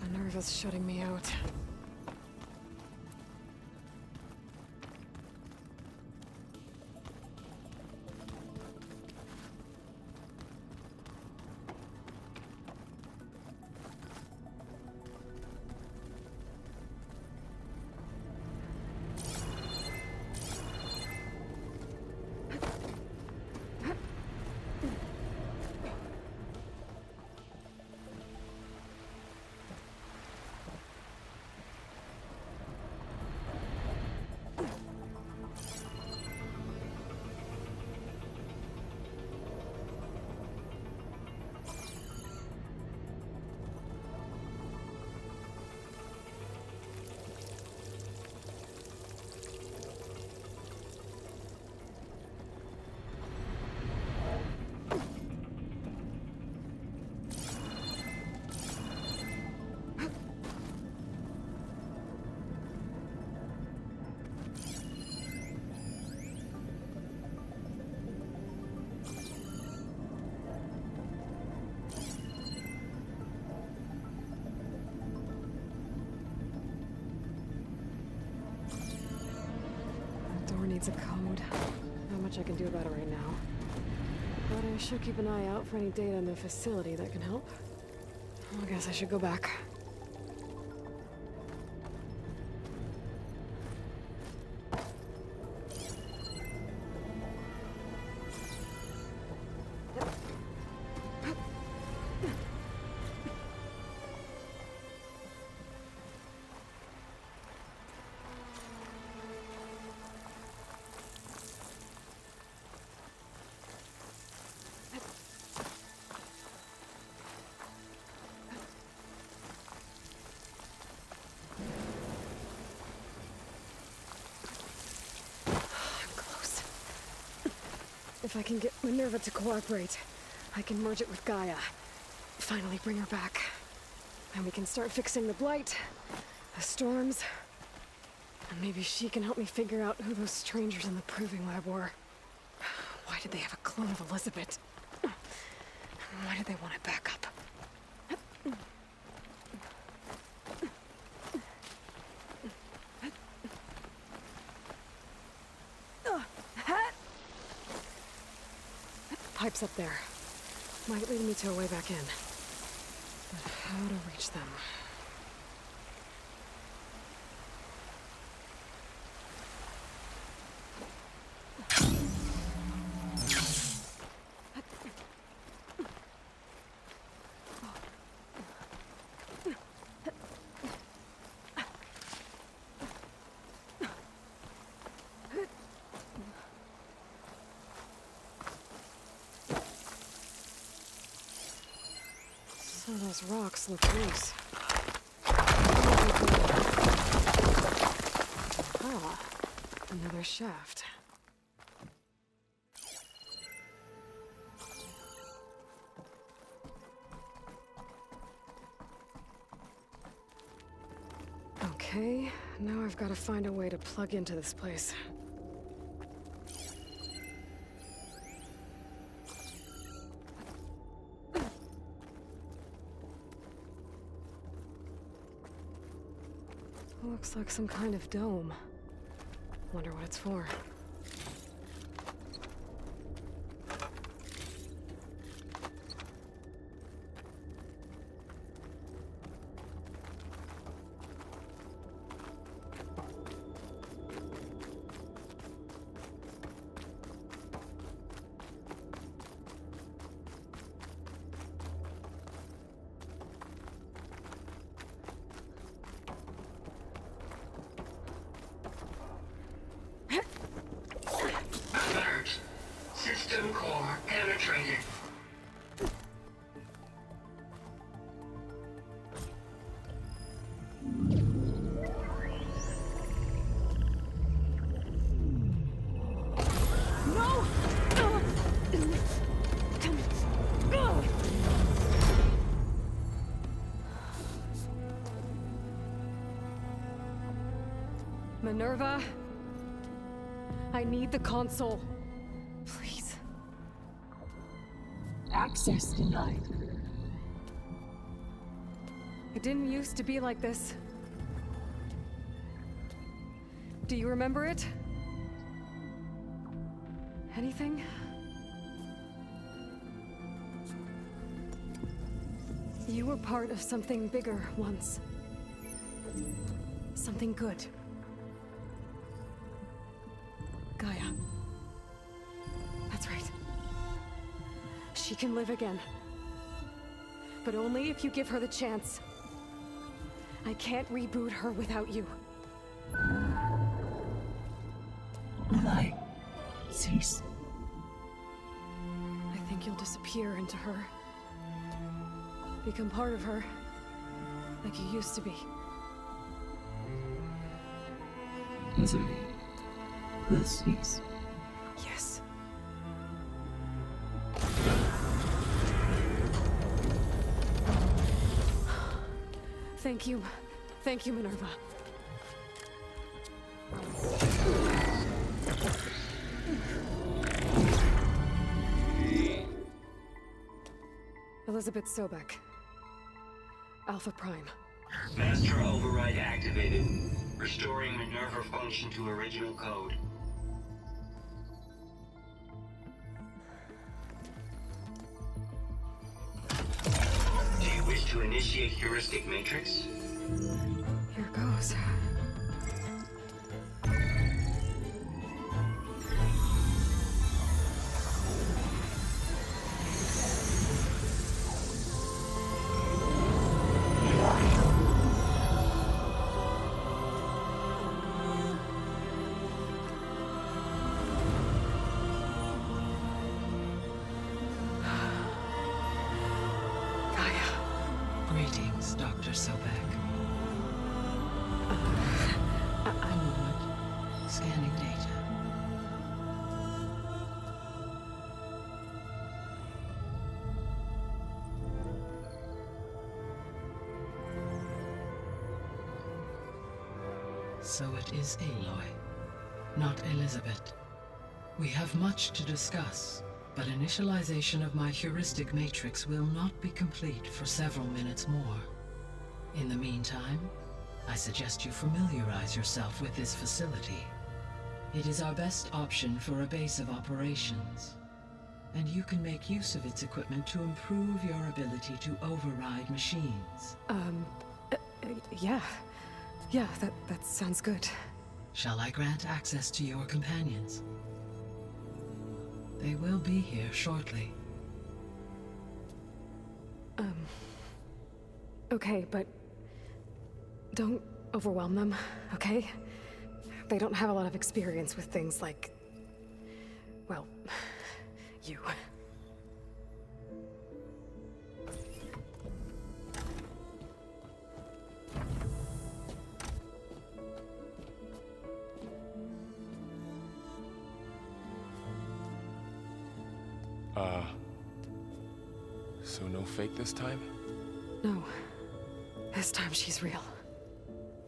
My nerve is shutting me out. Needs a code. Not much I can do about it right now. But I should keep an eye out for any data in the facility that can help. I guess I should go back. If I can get Minerva to cooperate, I can merge it with Gaia. Finally bring her back. And we can start fixing the blight, the storms, and maybe she can help me figure out who those strangers in the proving lab were. Why did they have a clone of Elizabeth? Why did they want it back up? Pipes up there. Might lead me to a way back in. But how to reach them? Some of those rocks look loose. Ah, another shaft. Okay, now I've got to find a way to plug into this place. Looks like some kind of dome. Wonder what it's for. Minerva, I need the console. Please. Access denied. It didn't used to be like this. Do you remember it? Anything? You were part of something bigger once. Something good. Gaia. That's right. She can live again. But only if you give her the chance. I can't reboot her without you. Light. Cease. I think you'll disappear into her. Become part of her. Like you used to be. Misery. The cease. Yes. Thank you. Thank you, Minerva. Elizabeth Sobek. Alpha Prime. Master override activated. Restoring Minerva function to original code. Do you wish to initiate heuristic matrix? Here goes. Greetings, Dr. Sobek. A moment. Scanning data. So it is Aloy, not Elizabeth. We have much to discuss. But initialization of my heuristic matrix will not be complete for several minutes more. In the meantime, I suggest you familiarize yourself with this facility. It is our best option for a base of operations, and you can make use of its equipment to improve your ability to override machines. Yeah. Yeah, that sounds good. Shall I grant access to your companions? They will be here shortly. Okay, but don't overwhelm them, okay? They don't have a lot of experience with things like, well, you. So no fake this time? No. This time she's real.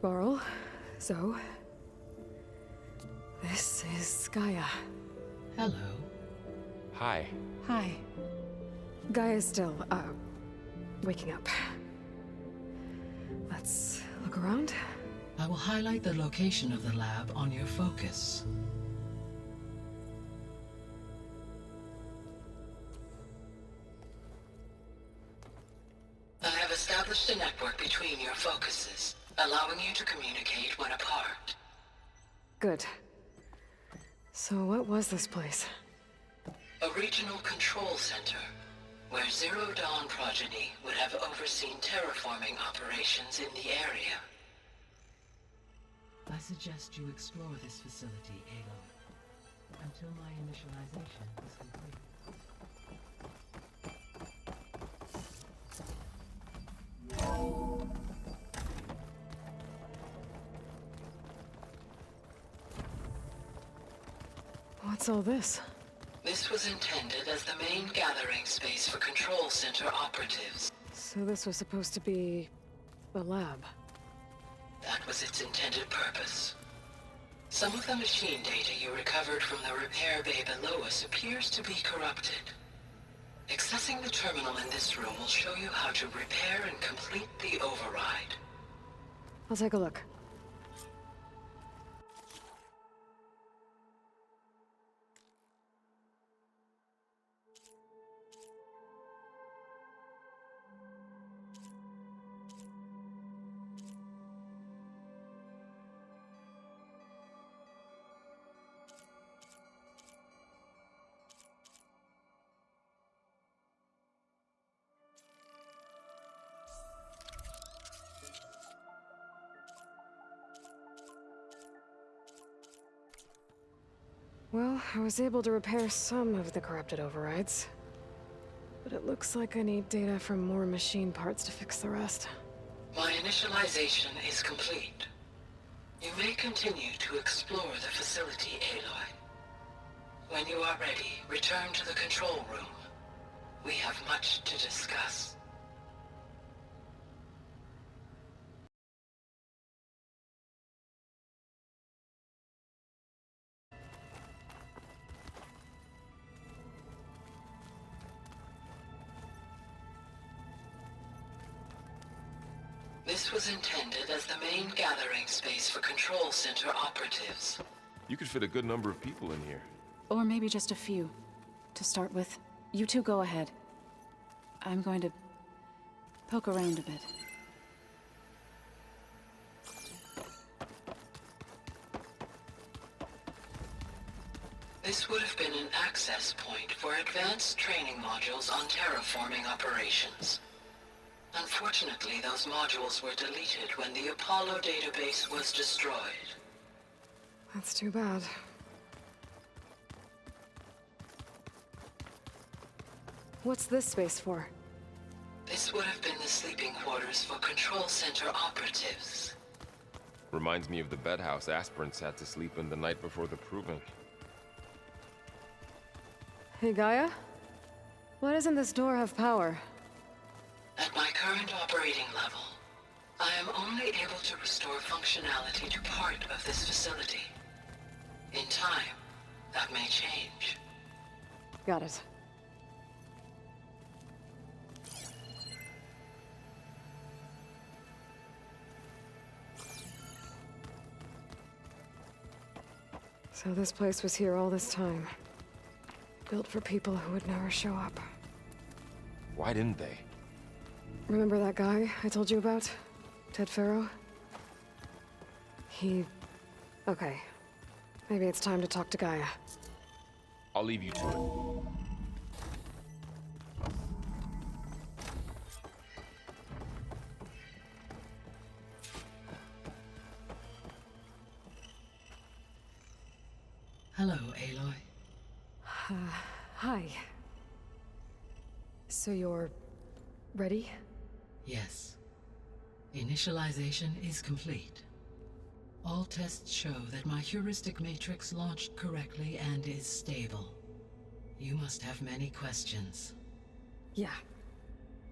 Varl, Zoe. This is Gaia. Hello. Hi. Hi. Gaia's still, waking up. Let's look around. I will highlight the location of the lab on your focus. I have established a network between your focuses, allowing you to communicate when apart. Good. So what was this place? A regional control center, where Zero Dawn progeny would have overseen terraforming operations in the area. I suggest you explore this facility, Aloy, until my initialization is complete. What's all this? This was intended as the main gathering space for control center operatives. So this was supposed to be a lab. That was its intended purpose. Some of the machine data you recovered from the repair bay below us appears to be corrupted. Accessing the terminal in this room will show you how to repair and complete the override. I'll take a look. Well, I was able to repair some of the corrupted overrides. But it looks like I need data from more machine parts to fix the rest. My initialization is complete. You may continue to explore the facility, Aloy. When you are ready, return to the control room. We have much to discuss. This was intended as the main gathering space for Control Center operatives. You could fit a good number of people in here. Or maybe just a few. To start with, you two go ahead. I'm going to poke around a bit. This would have been an access point for advanced training modules on terraforming operations. Unfortunately, those modules were deleted when the Apollo database was destroyed. That's too bad. What's this space for? This would have been the sleeping quarters for Control Center operatives. Reminds me of the bedhouse aspirants had to sleep in the night before the proving. Hey, Gaia? Why doesn't this door have power? At my current operating level, I am only able to restore functionality to part of this facility. In time, that may change. Got it. So this place was here all this time. Built for people who would never show up. Why didn't they? Remember that guy I told you about? Ted Farrow? Okay. Maybe it's time to talk to Gaia. I'll leave you to it. Hello, Aloy. Hi. So you're ready? Yes. Initialization is complete. All tests show that my heuristic matrix launched correctly and is stable. You must have many questions. Yeah.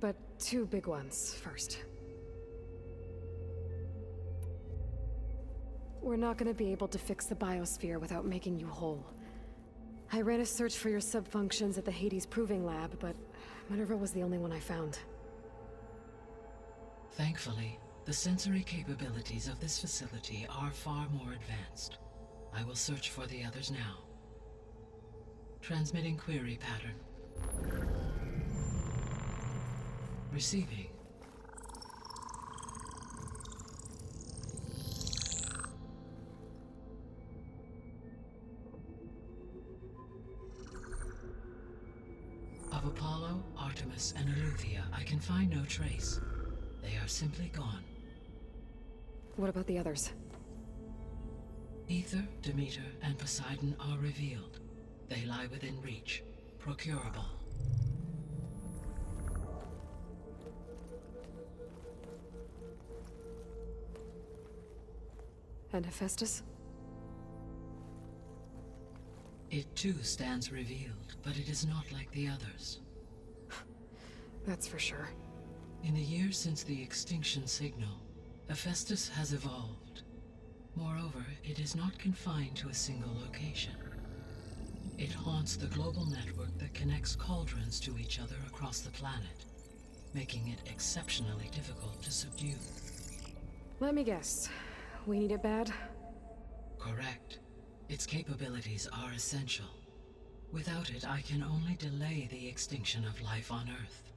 But two big ones first. We're not gonna be able to fix the biosphere without making you whole. I ran a search for your subfunctions at the Hades Proving Lab, but Minerva was the only one I found. Thankfully, the sensory capabilities of this facility are far more advanced. I will search for the others now. Transmitting query pattern. Receiving. Of Apollo, Artemis, and Eleuthia, I can find no trace. They are simply gone. What about the others? Ether, Demeter, and Poseidon are revealed. They lie within reach, procurable. And Hephaestus? It too stands revealed, but it is not like the others. That's for sure. In the years since the extinction signal, Hephaestus has evolved. Moreover, it is not confined to a single location. It haunts the global network that connects cauldrons to each other across the planet, making it exceptionally difficult to subdue. Let me guess. We need it bad? Correct. Its capabilities are essential. Without it, I can only delay the extinction of life on Earth.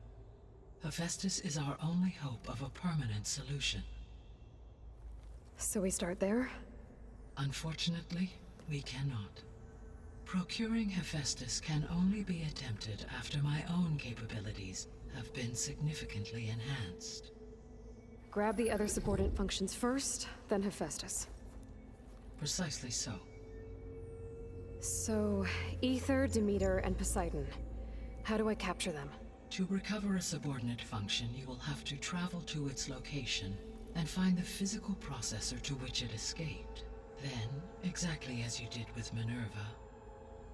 Hephaestus is our only hope of a permanent solution. So we start there? Unfortunately, we cannot. Procuring Hephaestus can only be attempted after my own capabilities have been significantly enhanced. Grab the other subordinate functions first, then Hephaestus. Precisely so. So, Ether, Demeter, and Poseidon. How do I capture them? To recover a subordinate function, you will have to travel to its location and find the physical processor to which it escaped. Then, exactly as you did with Minerva,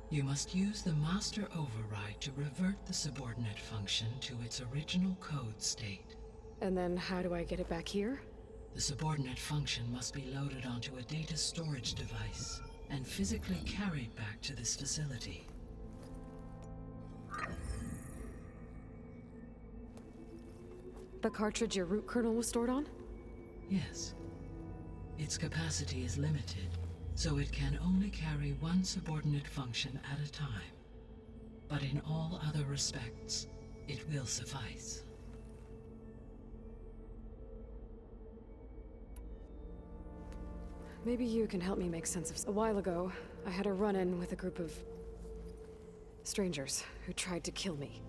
you must use the master override to revert the subordinate function to its original code state. And then how do I get it back here? The subordinate function must be loaded onto a data storage device and physically carried back to this facility. The cartridge your root kernel was stored on? Yes. Its capacity is limited, so it can only carry one subordinate function at a time. But in all other respects, it will suffice. Maybe you can help me make sense of... A while ago, I had a run-in with a group of... strangers who tried to kill me.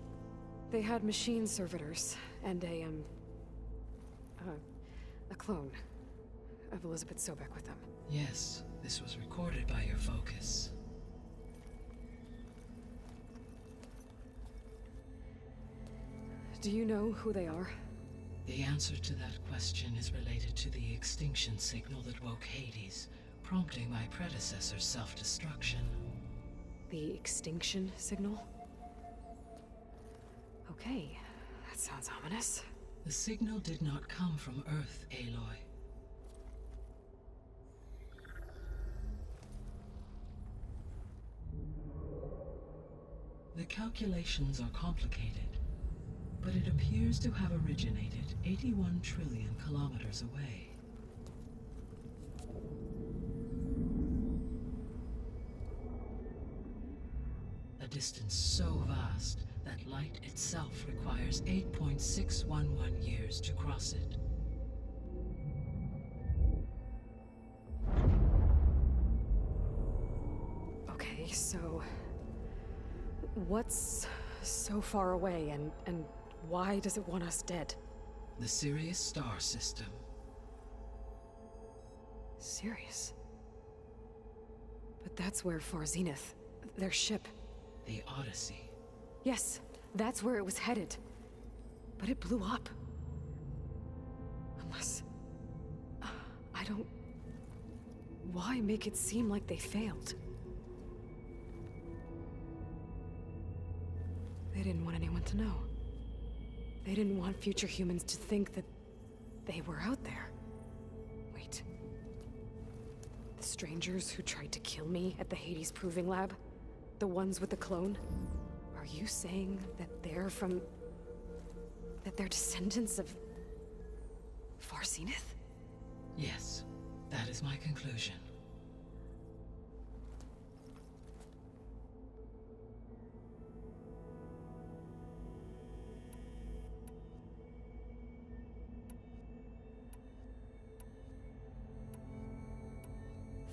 They had machine servitors and a clone of Elizabeth Sobek with them. Yes, this was recorded by your focus. Do you know who they are? The answer to that question is related to the extinction signal that woke Hades, prompting my predecessor's self-destruction. The extinction signal? Okay, that sounds ominous. The signal did not come from Earth, Aloy. The calculations are complicated, but it appears to have originated 81 trillion kilometers away. A distance so vast that light itself requires 8.611 years to cross it. Okay, so... what's so far away, and why does it want us dead? The Sirius star system. Sirius? But that's where Far Zenith, their ship... The Odyssey. Yes, that's where it was headed. But it blew up. Unless... I don't... Why make it seem like they failed? They didn't want anyone to know. They didn't want future humans to think that they were out there. Wait. The strangers who tried to kill me at the Hades Proving Lab? The ones with the clone? Are you saying that they're from... that they're descendants of... Far Zenith? Yes, that is my conclusion.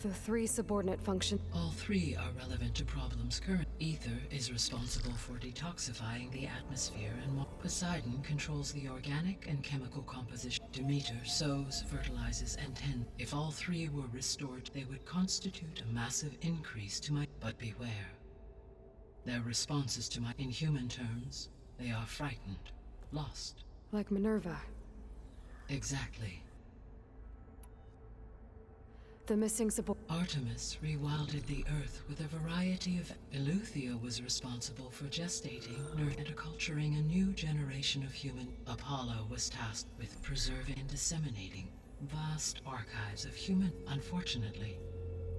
The three subordinate functions... All three are relevant to problems current. Ether is responsible for detoxifying the atmosphere, and Poseidon controls the organic and chemical composition. Demeter sows, fertilizes, and tends. If all three were restored, they would constitute a massive increase to my... But beware. Their responses to my... In human terms, they are frightened, lost. Like Minerva. Exactly. The missing Artemis rewilded the Earth with a variety of... Eleuthia was responsible for gestating, and acculturating a new generation of human. Apollo was tasked with preserving and disseminating vast archives of human. Unfortunately,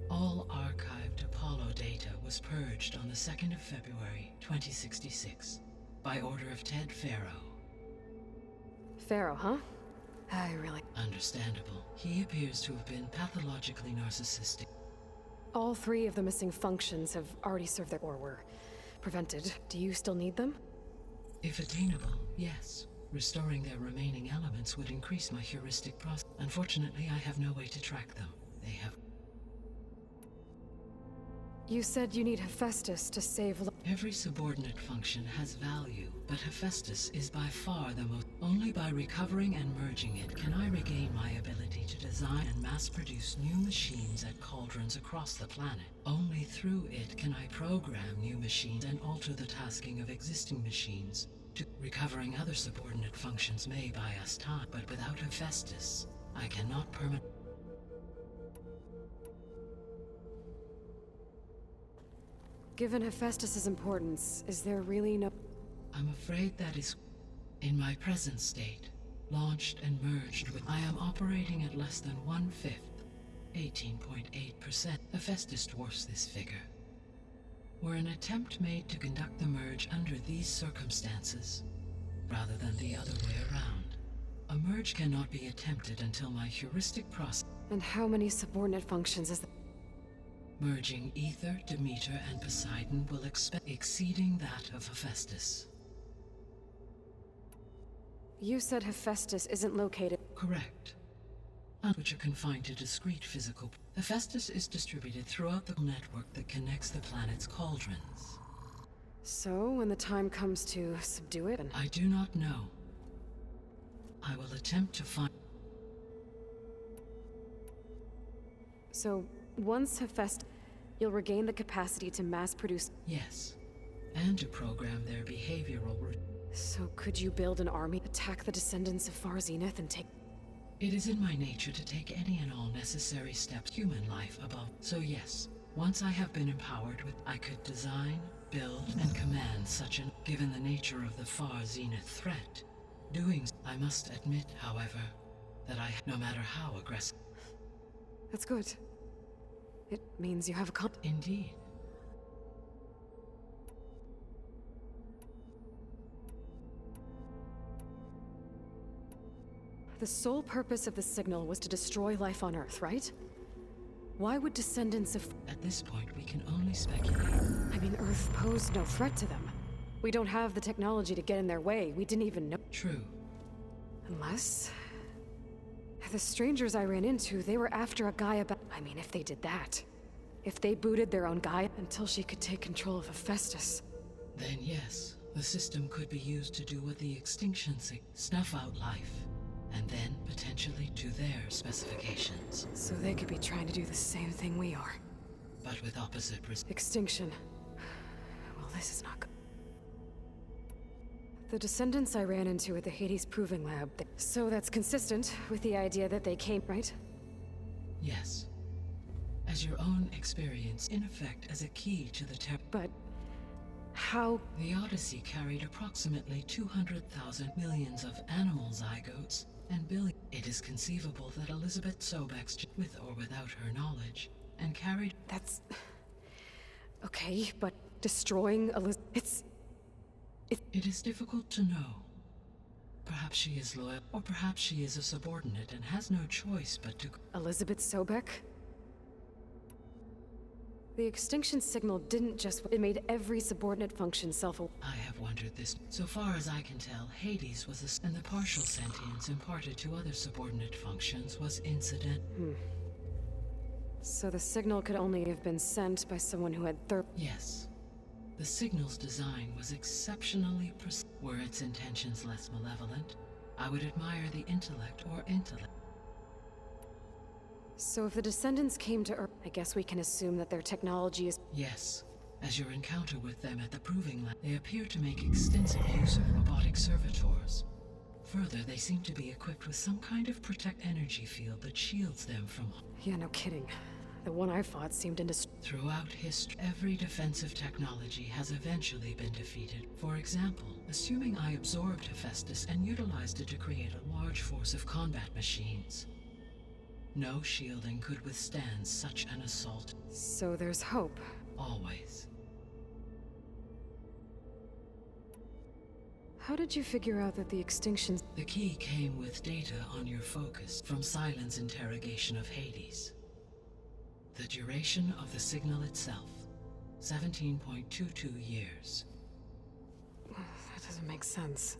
all archived Apollo data was purged on the 2nd of February, 2066, by order of Ted Farrow. Pharaoh, huh? I really... Understandable. He appears to have been pathologically narcissistic. All 3 of the missing functions have already served their... or were prevented. Do you still need them? If attainable, yes. Restoring their remaining elements would increase my heuristic process. Unfortunately, I have no way to track them. They have... You said you need Hephaestus to save... Every subordinate function has value, but Hephaestus is by far the most... Only by recovering and merging it can I regain my ability to design and mass-produce new machines at cauldrons across the planet. Only through it can I program new machines and alter the tasking of existing machines. Recovering other subordinate functions may buy us time, but without Hephaestus, I cannot permanently... Given Hephaestus's importance, is there really no... I'm afraid that is... In my present state, launched and merged with... I am operating at less than 1/5, 18.8%. Hephaestus dwarfs this figure. Were an attempt made to conduct the merge under these circumstances, rather than the other way around, a merge cannot be attempted until my heuristic process... And how many subordinate functions is that? Merging Ether, Demeter, and Poseidon will exceeding that of Hephaestus. You said Hephaestus isn't located... Correct. Which are confined to discrete physical... Hephaestus is distributed throughout the network that connects the planet's cauldrons. So, when the time comes to subdue it and... I do not know. I will attempt to find... So, once Hephaestus... You'll regain the capacity to mass-produce... Yes. And to program their behavioral... So could you build an army, attack the descendants of Far Zenith, and take... It is in my nature to take any and all necessary steps human life above. So yes, once I have been empowered with... I could design, build, and command such an... Given the nature of the Far Zenith threat. Doing so, I must admit, however, that no matter how aggressive... That's good. It means you have a Indeed. The sole purpose of the signal was to destroy life on Earth, right? Why would descendants of... At this point, we can only speculate. I mean, Earth posed no threat to them. We don't have the technology to get in their way. We didn't even know... True. Unless... The strangers I ran into, they were after a guy about... I mean, if they did that. If they booted their own guy until she could take control of Hephaestus. Then yes, the system could be used to do what the extinction snuff out life. And then, potentially, to their specifications. So they could be trying to do the same thing we are. But with opposite extinction. Well, this is not good. The descendants I ran into at the Hades Proving Lab... So that's consistent with the idea that they came, right? Yes. As your own experience, in effect, as a key to the But... how... The Odyssey carried approximately 200,000 millions of animal zygotes, and billion... It is conceivable that Elizabeth Sobek's, with or without her knowledge, and carried... That's... Okay, but destroying Elizabeth... It is difficult to know. Perhaps she is loyal, or perhaps she is a subordinate and has no choice but to... Elizabeth Sobek? The extinction signal didn't just... It made every subordinate function self-aware. I have wondered this. So far as I can tell, Hades was and the partial sentience imparted to other subordinate functions was incident. So the signal could only have been sent by someone who had Yes. The signal's design was exceptionally precise. Were its intentions less malevolent, I would admire the intellect or intellect. So if the descendants came to Earth, I guess we can assume that their technology is... Yes. As your encounter with them at the Proving Lab, they appear to make extensive use of robotic servitors. Further, they seem to be equipped with some kind of energy field that shields them from... Yeah, no kidding. The one I fought seemed indestructible. Throughout history, every defensive technology has eventually been defeated. For example, assuming I absorbed Hephaestus and utilized it to create a large force of combat machines. No shielding could withstand such an assault. So there's hope. Always. How did you figure out that the extinctions... The key came with data on your focus from Silent's interrogation of Hades. The duration of the signal itself, 17.22 years. That doesn't make sense.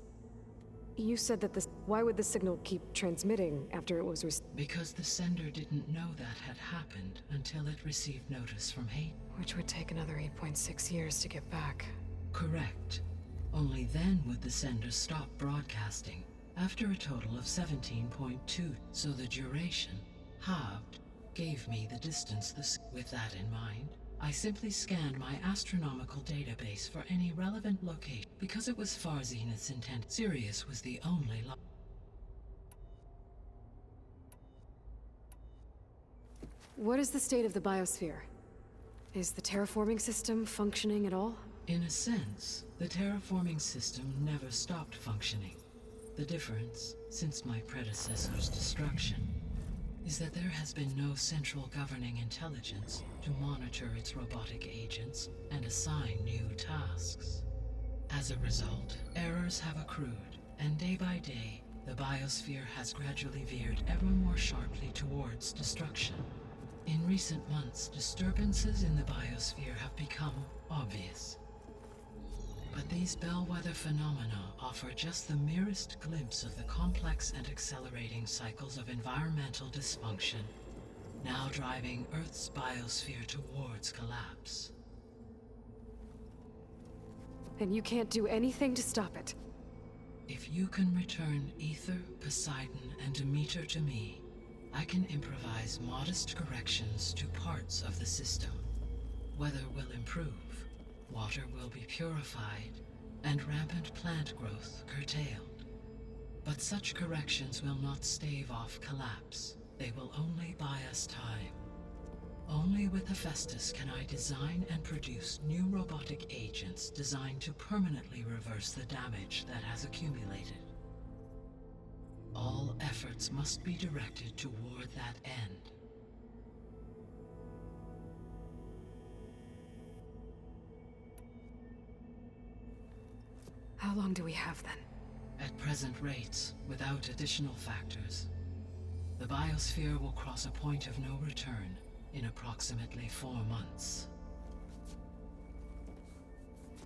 You said that this... Why would the signal keep transmitting after it was Because the sender didn't know that had happened until it received notice from Hades. Which would take another 8.6 years to get back. Correct. Only then would the sender stop broadcasting, after a total of 17.2, so the duration, halved, gave me the distance. With that in mind, I simply scanned my astronomical database for any relevant location. Because it was far Zenith's intent, Sirius was the only What is the state of the biosphere? Is the terraforming system functioning at all? In a sense, the terraforming system never stopped functioning. The difference, since my predecessor's destruction, is that there has been no central governing intelligence to monitor its robotic agents and assign new tasks. As a result, errors have accrued, and day by day, the biosphere has gradually veered ever more sharply towards destruction. In recent months, disturbances in the biosphere have become obvious. But these bellwether phenomena offer just the merest glimpse of the complex and accelerating cycles of environmental dysfunction, now driving Earth's biosphere towards collapse. And you can't do anything to stop it? If you can return Ether, Poseidon, and Demeter to me, I can improvise modest corrections to parts of the system. Weather will improve. Water will be purified, and rampant plant growth curtailed. But such corrections will not stave off collapse. They will only buy us time. Only with Hephaestus can I design and produce new robotic agents designed to permanently reverse the damage that has accumulated. All efforts must be directed toward that end. How long do we have then? At present rates, without additional factors, the biosphere will cross a point of no return in approximately 4 months.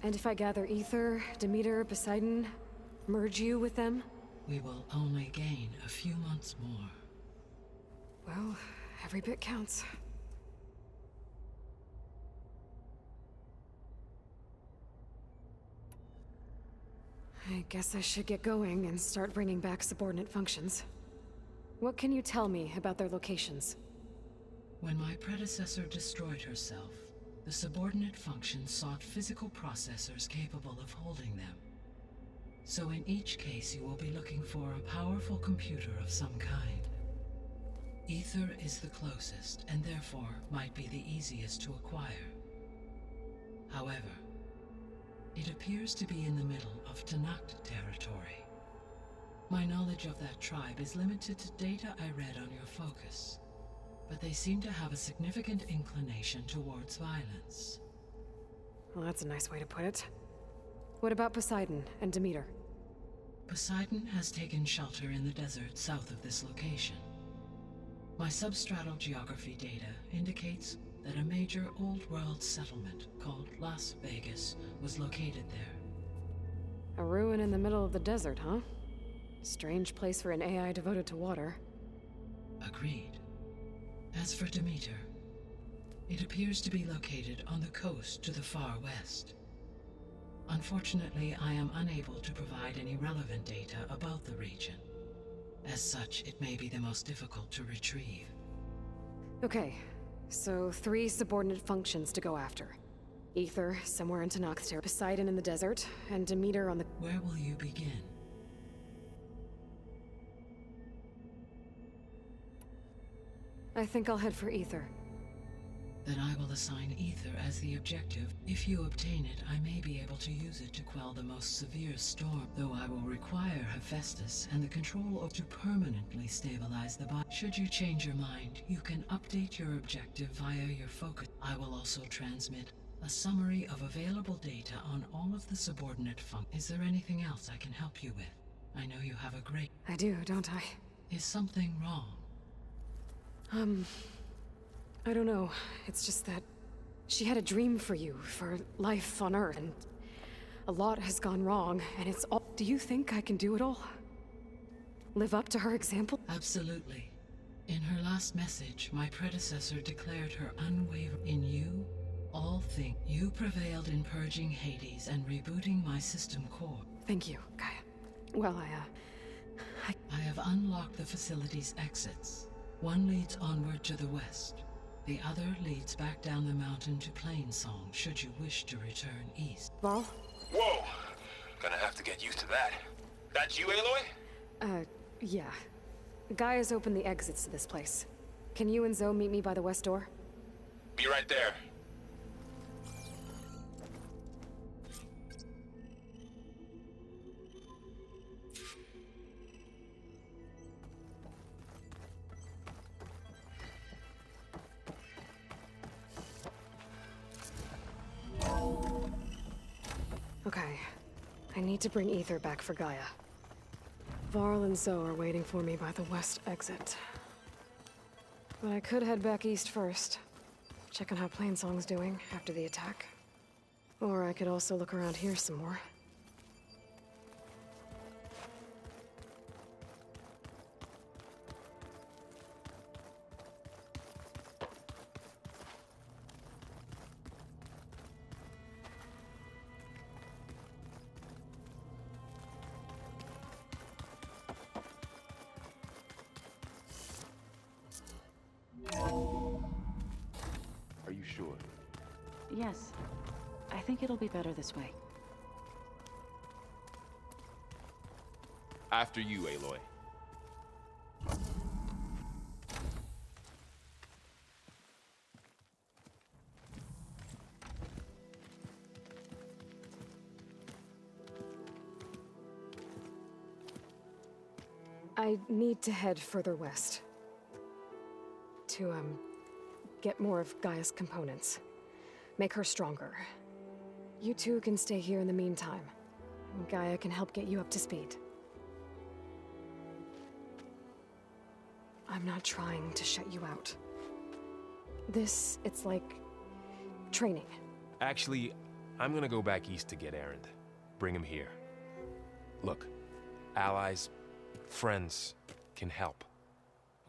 And if I gather Ether, Demeter, Poseidon, merge you with them? We will only gain a few months more. Well, every bit counts. I guess I should get going and start bringing back subordinate functions. What can you tell me about their locations? When my predecessor destroyed herself, the subordinate functions sought physical processors capable of holding them. So in each case you will be looking for a powerful computer of some kind. Ether is the closest, and therefore might be the easiest to acquire. However, it appears to be in the middle of Tanakh territory. My knowledge of that tribe is limited to data I read on your focus, but they seem to have a significant inclination towards violence. Well, that's a nice way to put it. What about Poseidon and Demeter? Poseidon has taken shelter in the desert south of this location. My substratal geography data indicates that a major old-world settlement called Las Vegas was located there. A ruin in the middle of the desert, huh? Strange place for an AI devoted to water. Agreed. As for Demeter, it appears to be located on the coast to the far west. Unfortunately, I am unable to provide any relevant data about the region. As such, it may be the most difficult to retrieve. Okay, so 3 subordinate functions to go after. Ether, somewhere in Tanakh, Poseidon in the desert, and Demeter on the... Where will you begin? I think I'll head for Ether. Then I will assign ether as the objective. If you obtain it, I may be able to use it to quell the most severe storm, though I will require Hephaestus and the control to permanently stabilize the body. Should you change your mind, you can update your objective via your focus. I will also transmit a summary of available data on all of the subordinate functions. Is there anything else I can help you with? I know you have a great... I do, don't I? Is something wrong? I don't know. It's just that she had a dream for you, for life on Earth, and a lot has gone wrong, and it's all... Do you think I can do it all? Live up to her example? Absolutely. In her last message, my predecessor declared her unwavering in you. All things. You prevailed in purging Hades and rebooting my system core. Thank you, Gaia. Well, I have unlocked the facility's exits. One leads onward to the west. The other leads back down the mountain to Plainsong, should you wish to return east. Varl? Whoa! Gonna have to get used to that. That's you, Aloy? Yeah. Gaia's opened the exits to this place. Can you and Zoe meet me by the west door? Be right there. Okay. I need to bring ether back for Gaia. Varl and Zoe are waiting for me by the west exit. But I could head back east first. Check on how Plainsong's doing after the attack. Or I could also look around here some more. Are you sure? Yes. I think it'll be better this way. After you, Aloy. I need to head further west. To, get more of Gaia's components. Make her stronger. You two can stay here in the meantime. Gaia can help get you up to speed. I'm not trying to shut you out. It's like... training. Actually, I'm gonna go back east to get Erend. Bring him here. Look, allies, friends can help.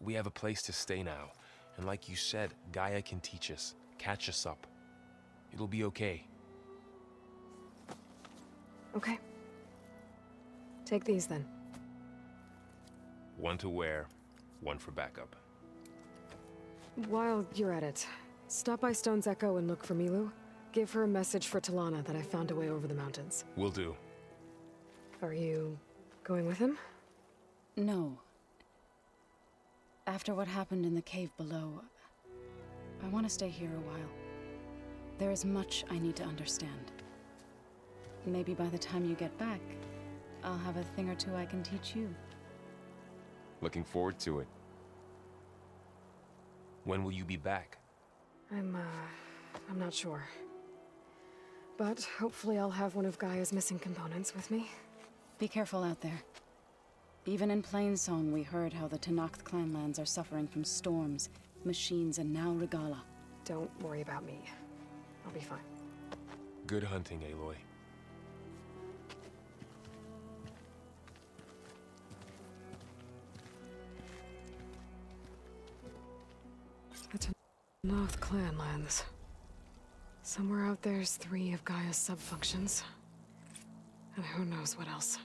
We have a place to stay now. And like you said, Gaia can teach us, catch us up. It'll be okay. Okay. Take these then. One to wear, one for backup. While you're at it, stop by Stone's Echo and look for Milu. Give her a message for Talana that I found a way over the mountains. Will do. Are you going with him? No. After what happened in the cave below, I want to stay here a while. There is much I need to understand. Maybe by the time you get back, I'll have a thing or two I can teach you. Looking forward to it. When will you be back? I'm not sure. But hopefully I'll have one of Gaia's missing components with me. Be careful out there. Even in Plainsong, we heard how the Tenakth clanlands are suffering from storms, machines, and now Regala. Don't worry about me. I'll be fine. Good hunting, Aloy. The Tenakth clanlands. Somewhere out there's 3 of Gaia's sub-functions. And who knows what else.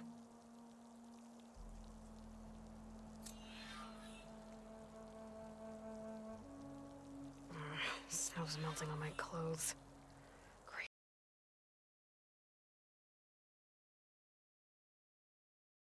Snow's melting on my clothes.